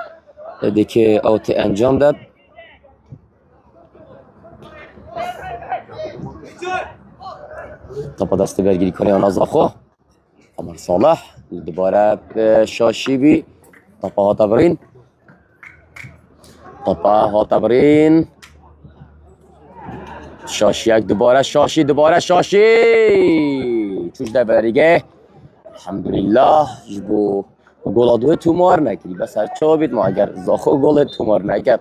ديكي اوتي انجام داد طبعا دست برگیری کنی آن زخو عمر صالح دوباره شاشی بی طبعا ها تبرین شاشی یک دوباره شاشی چوش ده بریگه الحمدلله جبو گل دوی تومار نکری بس هر چا بید ما اگر زاخو گل تومار نکرد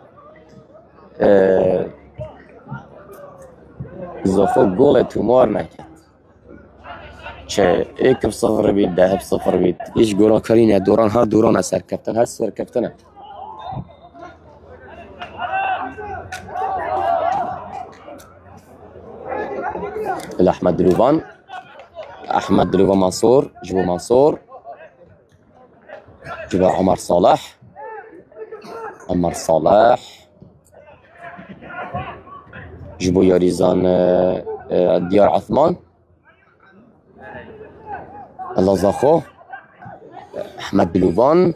زاخو گل تومار نکرد چه 1-0 بید 10-0 بید هیچ گولا کاری نه هر دوران از سرکفتن هر سرکفتنه احمد دلوان منصور جبو عمر صالح جبو یاریزان ديار عثمان الله زاخو احمد دلوفان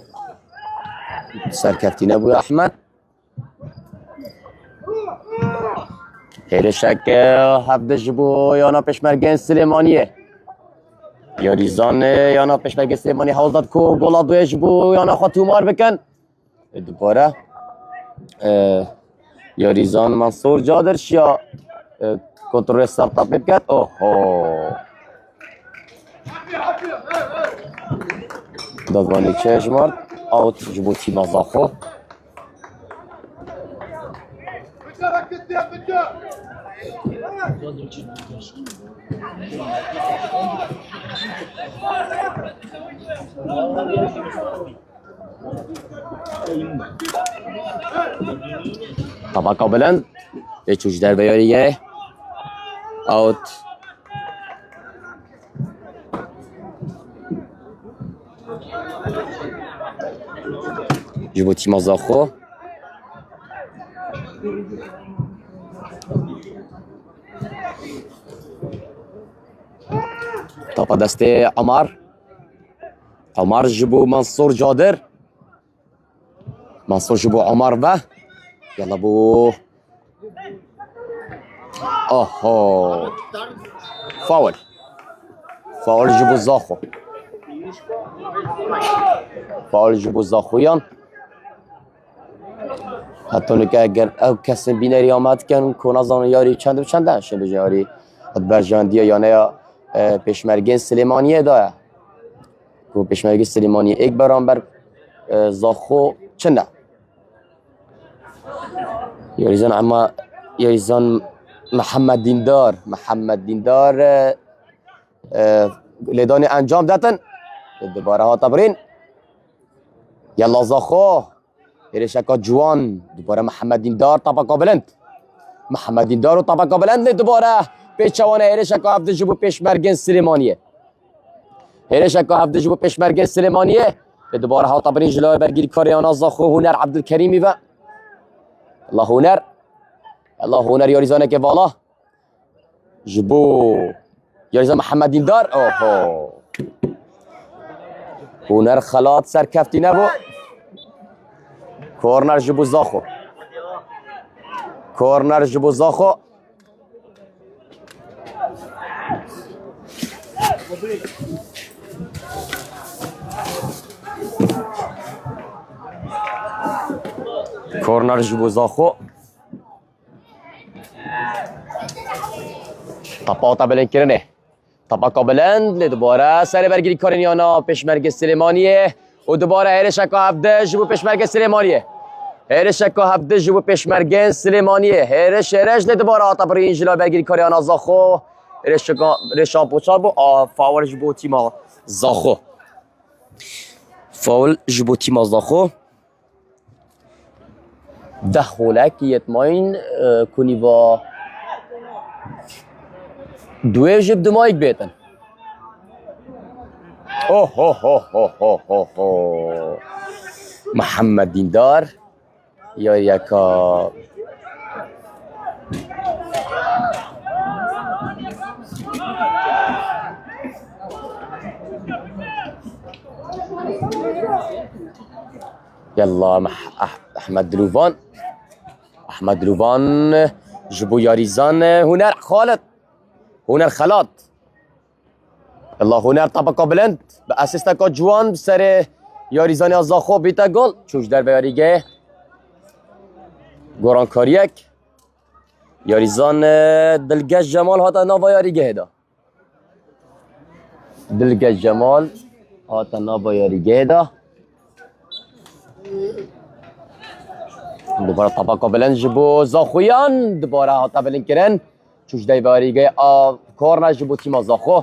سركفتين ابو احمد هيرشك حبدش بو يانا پشمرگن سليمانيه ياريزان يانا پشمرگن سليمانيه حوض داد کو گلا دوش بو يانا خاتومار بکن دوباره ياريزان منصور جادرش یا کنترل ستارت اپ بکن اوه دادوانی چشمارد اوت جبو تیم زاخو طبقه بلند چوش در بیاریه اوت جبو تیم زاخو طبعا دست عمر جبو منصور جادر منصور جبو عمر به يلا بو اوه فاول جبو زاخو فاول جبو زاخویان حتی نکه اگر او کسی بینری آمد کن کنازان یاری چند شه بجه یاری برجاندیه یا نه پشمرگین سلیمانیه داره که پشمرگین سلیمانیه ایک برانبر زاخو چنده یاریزان اما یاریزان محمد دیندار لیدانی انجام دادن دوباره ها تبرین یلا زاخو هرشکا جوان دوباره محمد دیندار طبقه بلند محمد دیندار و طبقه بلند دوباره پیچوانه هرشکا هفته جبو پشمرگین سلیمانیه هرشکا هفته جبو پشمرگین سلیمانیه دوباره ها تبرین جلوی برگیری کاریانا زاخو هنر عبدالکریمی و الله هنر یاریزانه که والا جبو یاریزان محمد دیندار اوه هنر خلات سرکفتی نبو کورنر جبو زاخو کورنر جبو زاخو طبقه بلند کرنه طبقه بلند دوباره سر برگیری کارینیانا پشمرگ سلیمانیه و دوباره هرشکا هفته جبو پشمرگ سلیمانیه هرشکا هفته جبو پشمرگ سلیمانیه هرش دوباره آتابرین جلو برگیری کارینیانا زاخو هرشان پوچار بو فاول جبو تیما زاخو ده خولک یتماین کنی با دوی جب دمایک بیتن اوه محمد دیندار یا یکا يلا احمد دلوفان جبو ياريزان هنر خالد يلا هنر طبقه بلند باسيستا جوان بسر ياريزان ازاخو بيتا گل چوش در بیاریگه گوران کاریک ياريزان دلگش جمال هاتا ناوا یاریگه دا دوباره طبقه بلند جبو زاخویان دوباره هاتا بلند کرن چوش در بیاریگه کورنر جبو تیم زاخو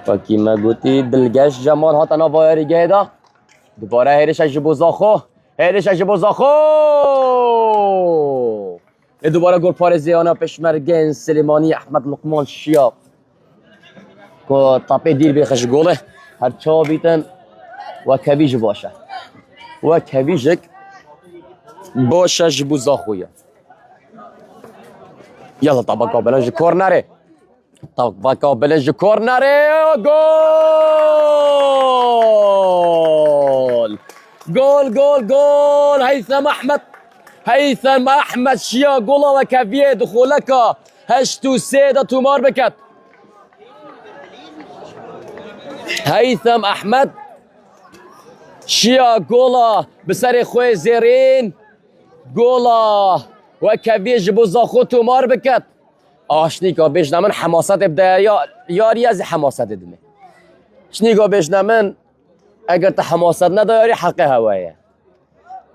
فاکی ما گوتی دلگش جمال هاتا ناوا یاریگه دا دوباره هرش جبو زاخو دوباره گل پارزیانا پشمرگین سلیمانی احمد لقمان شیاب که تاپه دیر بیخش گله هر چا بیتن و کویج باشه و کویجک باشه جبو زاخویا يلا طبقة بلنج كورنري، طبقة بلنج كورنري، جول جول جول جول. هيثم أحمد، هيثم أحمد شيا جولا وكافيه دخولك هشتو سيدة تومار بكت. هيثم أحمد شيا جولا بسر خوي زيرين جولا وكافيه جبو زاخو تومار بكت. آشنيكا بيجنا من حماسات ابدا ياري از حماسات دمه. شنيكا بيجنا من اگر تا حماسات نداری حق هوایه.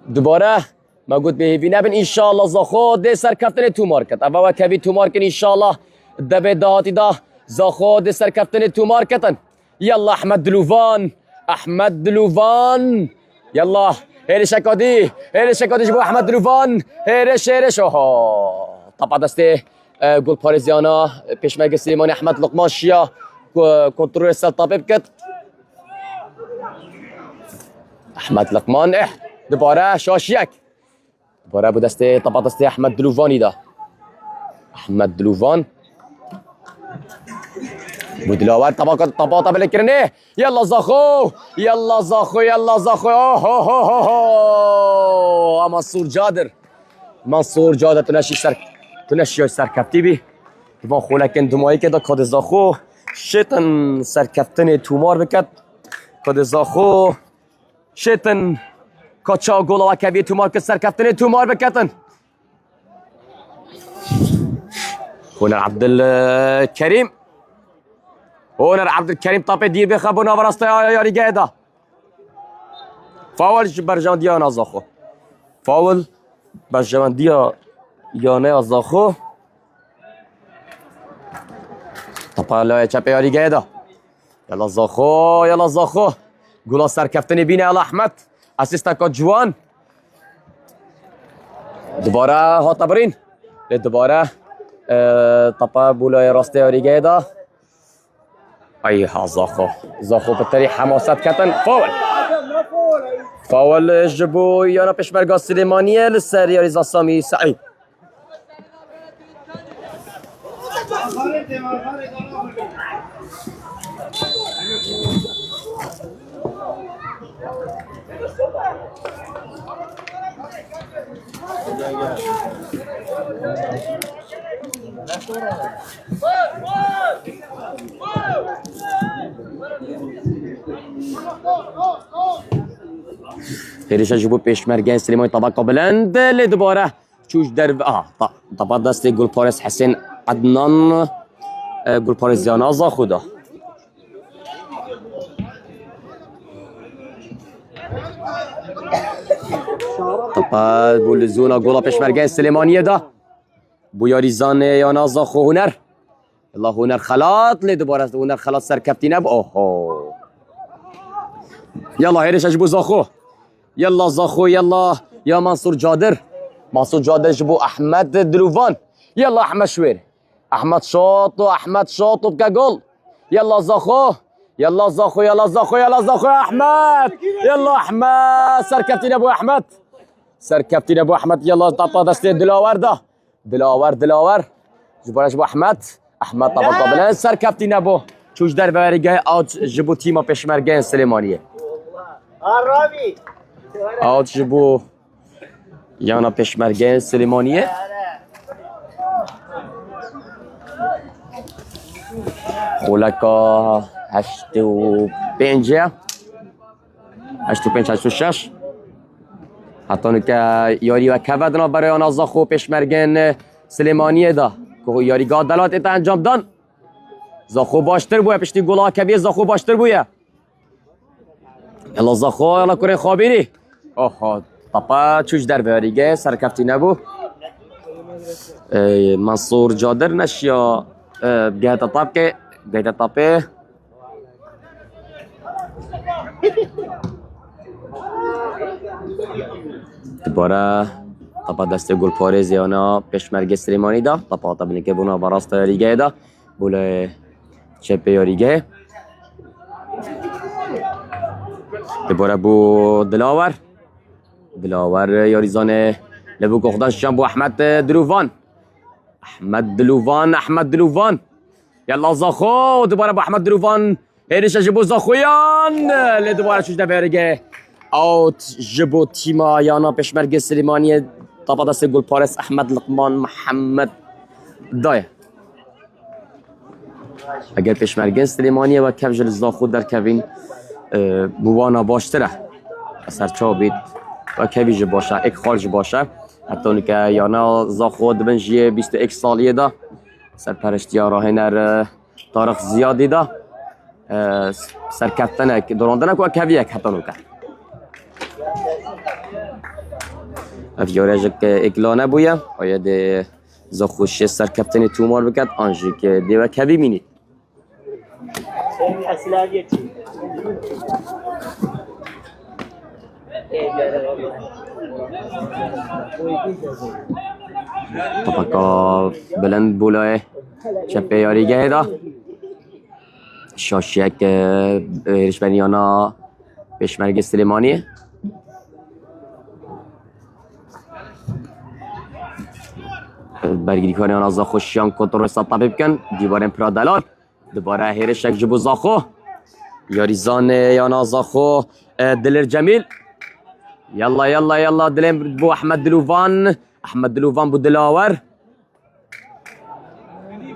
دوباره ما قلت به بینبن ان شاء الله زاخو ده سر کفتن تو مارکت. اوا کبی تو مارکت ان شاء الله دبه دهاتی ده زاخو ده سر کفتن تو مارکتن. يلا احمد دلوفان، احمد دلوفان يلا هيرش اكادي، هيرش اكادي جبو احمد دلوفان، هيرش هيرش. اوه طبعا دسته گل پاريزيانا پیشمرگ سلیمانی احمد لقمان شیا کنترل سلطابه بکت. احمد لقمان دوباره شاشیک، دوباره بو دسته طبعا دسته احمد دلوفانی ده. احمد دلوفان بودلاور طبعا بالكرنيه. يلا زاخو، يلا زاخو، يلا زاخو. اوه منصور جادر، منصور جادر تنشي سرکفتی بی دوان خولکن دمایی که دا کاد زاخو شیطن سرکفتن تومار بکد. کاد زاخو شیطن کچا گولا و کبی تومار که سرکفتن تومار بکتن. هنر عبدالکریم، هنر عبدالکریم طاپه دیر بخبونا ورسته یاری گیده. فاول برجان دیا نازاخو، فاول برجان دیا یانه زاخو. طبعا لا چپه یاری گیده. یلا زاخو، یلا زاخو گولا سرکفتن بینه. یلا احمد اسیستا کا جوان دوباره هات برین دوباره طبعا بولای راسته یاری گیده. ایها زاخو، زاخو بطری حماست کتن. فاول، فاول جبو یانا پیشمرگا سلیمانیه لسر یاری زاسامی سعید. هریشه جبو پیشمرگه سلیمانی طبقه بلند دوباره چوش در طبعا دست گل پارس حسین عدنان گل پارس زیانازا خودا. طبعا بول زونا گولا پیشمرگه سلیمانیه ده بویاریزان یانازا خو هنر. الله هنر خلاط لی دوباره هنر خلاط سرکفتی نب. اوه يلا هيرش اجبو زاخو، يلا زاخو، يلا يا منصور جادر، منصور جادر جبو احمد دلوفان. يلا احمد شوير، احمد شاطو، احمد شاطو بكا جول. يلا زاخو، يلا زاخو، يلا زاخو، يلا زاخو يا احمد. يلا احمد سركبتين ابو احمد، سركبتين ابو احمد. يلا طبطا دستي دلاور ده، دلاور دلاور جبو جبو احمد، احمد طبطا بلان سركبتين ابو چوش در بریگه آج جبو تیما پیشمرگه سلیمانیه. عربی آج جبو یانا پیشمرگه سلیمانیه. خولکا 85 85 86 حتی که یاری و کودنا برای آن از خو پیشمرگه سلیمانیه ده که یاریگاه دلات ایتا انجام دان. زاخو باشتر بویا پشتی گلا کبیه، زاخو باشتر بویا. یلا زاخو یلا کنه خوابیری. آها طبعا چوش در بیاریگه سرکفتی نبو. منصور جادر نشیا گهت طاب که گهت طابه دوباره طبعا دست گل پارز یانا پیشمرگ سلیمانی ده. طبعا طبعا که بونا براست ریگه ده بوله چپ یاریگه. دوباره بو دلاور، دلاور یاریزانه لبو گخدان شام بو احمد دروفان. احمد دلوفان احمد دلوفان يلا زاخو دوباره با احمد دلوفان هیرش جبو زاخویان لی دوباره چوش دفرگه اوت جبو تیما یانا پشمرگ سلیمانی طبعا دست گل پارس احمد لقمان محمد دایه اگر پشمرگ سلیمانی و کفجل زاخو در کوین بوانا باشتره سرچا بید و کویج باشه ایک خارج باشه حتی اونی که یانا زاخو دبن جیه 21 سالیه دا سرپرشتی ها راهنر تاریخ زیادی دا سرکفتنه دوراندنه که کویک حتی اونو که افیاره که اکلانه بویه باید زاخوش سرکفتنی تومار بکد آنجی که دیوه کوی مینید طبقا بلند بولای چپه یاریگه دا شاشیک رشبنیانا پشمرگ سلیمانی برگیری کنه آن زاخوشیان کنترل سطبه بکن دیوارن پرادلال دوباره هیرشک جبو زاخو یاریزان یانا زاخو دلر جمیل يلا يلا يلا دلين بو احمد دلوفان احمد دلوفان بو دلاور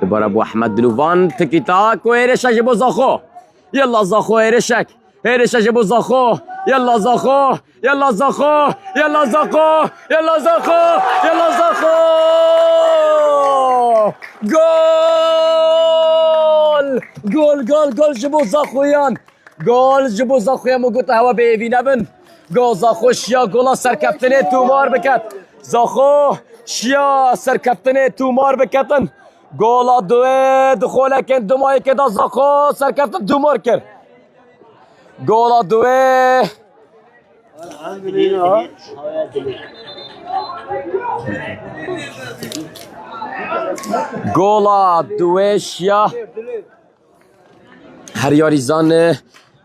دوباره بو احمد دلوفان تيكي تاك وهيرشك جبو زاخو يلا زاخو هيرشك جبو زاخو يلا زاخو يلا زاخو يلا زاخو يلا زاخو يلا زاخو جول جول جول جول جبو زاخويان جول جبو زاخويان موجود هوا بيبي نبن گو زاخو شیا گولا سرکفتنه تومار بکت زاخو شیا سرکفتنه تومار بکتن گولا دوه دخوله کن دمایی که دا زاخو سرکفتن تومار کرد گولا دوه گولا دوه شیا هر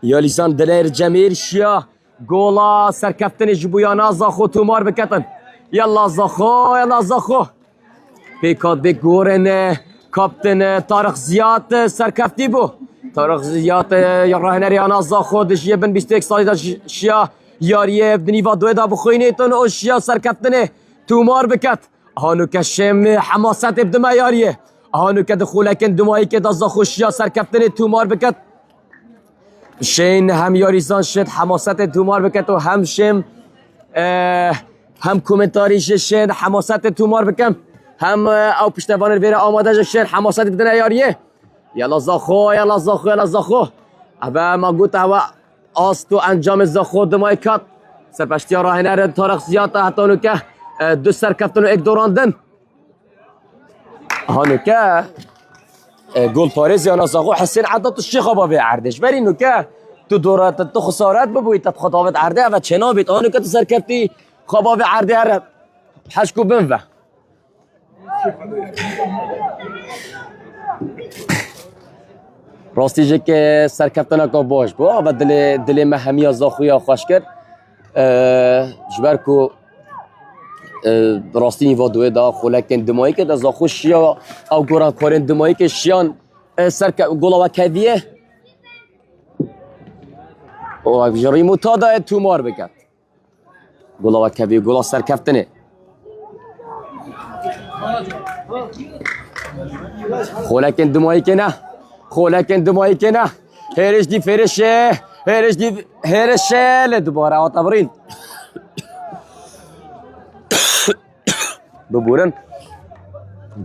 یاریزان دلیر جمیر شیا گولا سرکفتن جبویانا زاخو تومار بکتن یلا زاخو پیکات به گورن کاپتن تاریخ زیاد سرکفتی بو تاریخ زیاد یا راهنریانا زاخو دشیه بن 21 سالی دا شیا یاریه بنیوا دوی دا بخوینیتون او شیا سرکفتن تومار بکت هانو که شم حماست بدما یاریه هانو که دخولکن دمایی که دا زاخو شیا سرکفتن تومار بکت شین هم یاریزان شد حماست تومار بکت و هم شم هم کومنتاریش شد حماست تومار بکم هم او پشتوانر بیره آماده شد حماست بدن یاریه یلا زاخو یلا زاخو یلا زاخو اوه ما گوت اوه آستو انجام زاخو دمای کات سرپشتی ها راه نره تاریخ زیاد حتی اونو که دو سرکفتن و ایک دوراندن هانو که گل پارز یا نزاخو حسین عدد الشیخ با به عردش بری نو که تو دورات تو خسارت ببوید تا خطابت عرده و چنا بیت آنو که تو سرکفتی خوابا به عرده هر حشکو بنفه راستی جه که سرکفتنا که باش با و دل مهمی زاخوی خوش کرد جبر راستی نیوا دوی دا خولکن دمایی که دا زاخو شیا او گوران کارن دمایی که شیان گولا و کدیه و جری متادا تومار بکد گولا و کدیه گولا سرکفتنه خولکن دمایی که نه خولکن دمایی که نه هرش دی فرشه هرش دی هرشه لدوباره آتابرین ببورن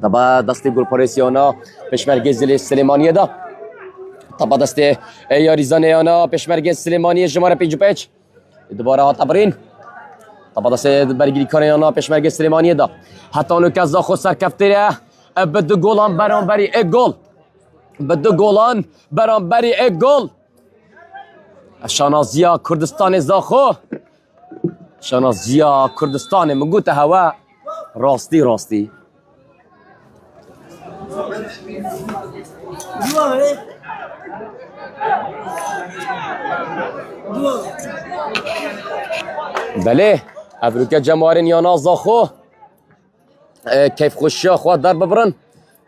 طبعا دستی گل پاریسیانا پشمرگ زل سلیمانیه دا طبعا دستی یاریزان یانا پشمرگ سلیمانیه جماره 55 دوباره آتابرین طبعا دستی برگیری کار یانا پشمرگ سلیمانیه دا حتی اونو که زاخو سرکفتیره بدو گولان برانبری یک گل بدو گولان برانبری یک گل شانازیا کردستان زاخو شانازیا کردستان مگوت هوا راستی بله ابروکه جمارین یا نازاخو کیف خوشی خود در ببرن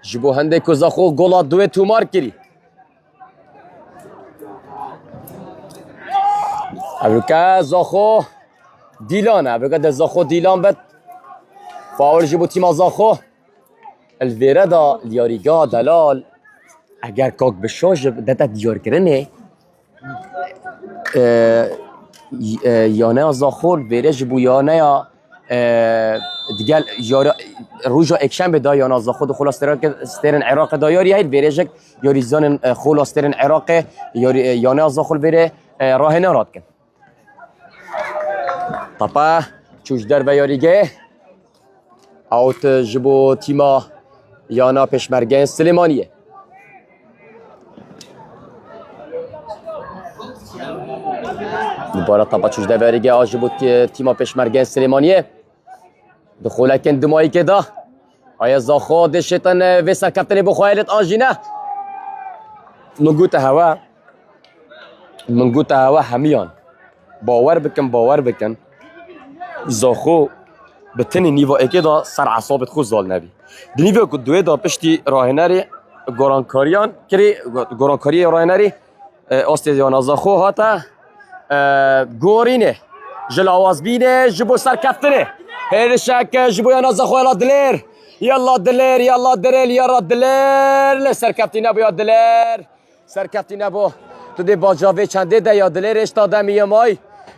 جبو هنده که زاخو گولا دوی تومار کری ابروکه زاخو دیلانه ابروکه در زاخو دیلان بد فاول جبو تیما زاخو الویره دا لیاریگا دلال اگر کاک بشاج دتا دیار کرنه یانه زاخو الویره جبو یانه دیگه روزا اکشن به دا یانه زاخو دخول استرن عراق دا یاری هید ویره جک یاری زان خول استرن عراق یانه زاخو الویره راه نراد کن طبعا چوش در و یاریگه اوت جبو تیما یانا پشمرگه سلیمانیه دوباره طبعا چوش در و یاریگه جبو تیما پشمرگه سلیمانیه دخولکن دمایی که دا آیا زاخو دشتن ویسا کفتنی بخوایلت آنجینه منگوت هوا همیان باور بکن زاخو بتنی نیو اکی دا سر عصابت خود زال نبی دنیوی که دوی دا پشتی راهنری گورانکاری راهنری آستیزیان زاخو هاتا گورینه جل آواز بینه جبو سر کفتنه هیر شک جبو یانا زاخو یلا دلیر سر کفتی نبو یا دلیر سر کفتی نبو تو دی باجاوه چنده ده یا دلیر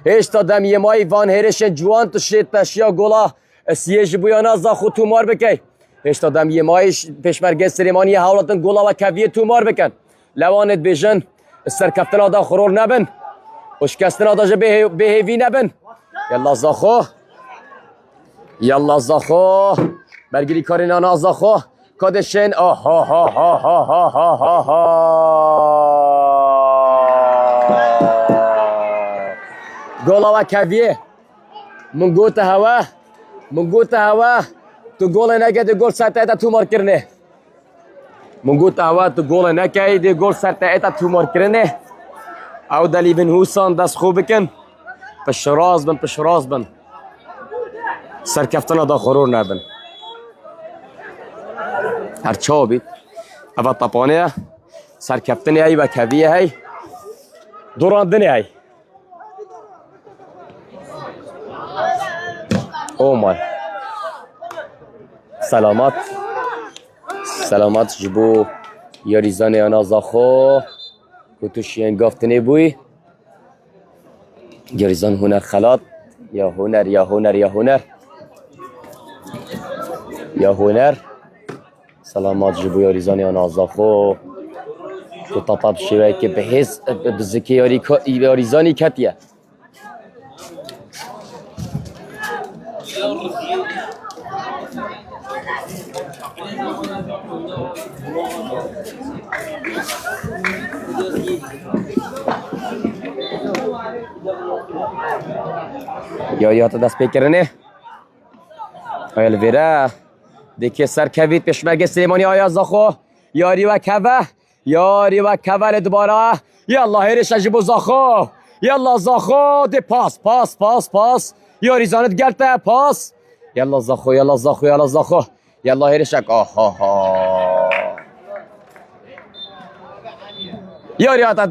اشتا دمی مای وان هیرش جوان تو شید تشیا گولا سیج بویانا زاخو تومار بکی اشتا دمی مای پشمرگه سلیمانی حولاتن گولا و کویه تومار بکن لوانت بیجن سرکفتن آدا خرور نبن اشکستن آدا جا بهیوی نبن یلا زاخو برگیری کاری نانا زاخو کادشن گولا و کویه منگوت هوا تو گول نگه گول سرته ایتا تومار کرنه منگوت هوا تو گول نگه گول سرته ایتا تومار کرنه او دلی بن حوسان دست خوب بکن پشراز بن سرکفتن دا خرور نبن هرچا بید اول طپانه سرکفتن ای و کویه ای دوراندن ای او مای سلامت جبو یاریزان انا زاخو کتوش ینگافتنی بوی یاریزان هنر خلات یا هنر سلامت جبو یاریزان انا زاخو تو طبب شوی که به حس بزکی یاریزانی کتیه یا تا دست بکرنه آیا الویره دیگه سر کوید پشمرگه سلیمانی آیا زاخو یاری و کوه دوباره یالله هیرش جبو زاخو یالله زاخو دی پاس یاری زانت گلته پاس یالله زاخو یالله هیرشک یاری آتا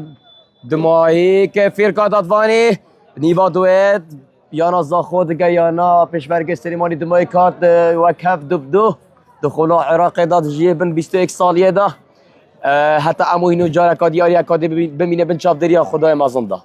دماهی که فیرکا دادوانی نیوا دوید یانا زاخو دیگه یانا پشمرگه سلیمانی دماهی کات و کف دو دخولا عراق داد جیبن 21 سالیه دا حتی امو اینو جارکا دیاری اکاده بمینه بن چاپ دریا خدای مازن دا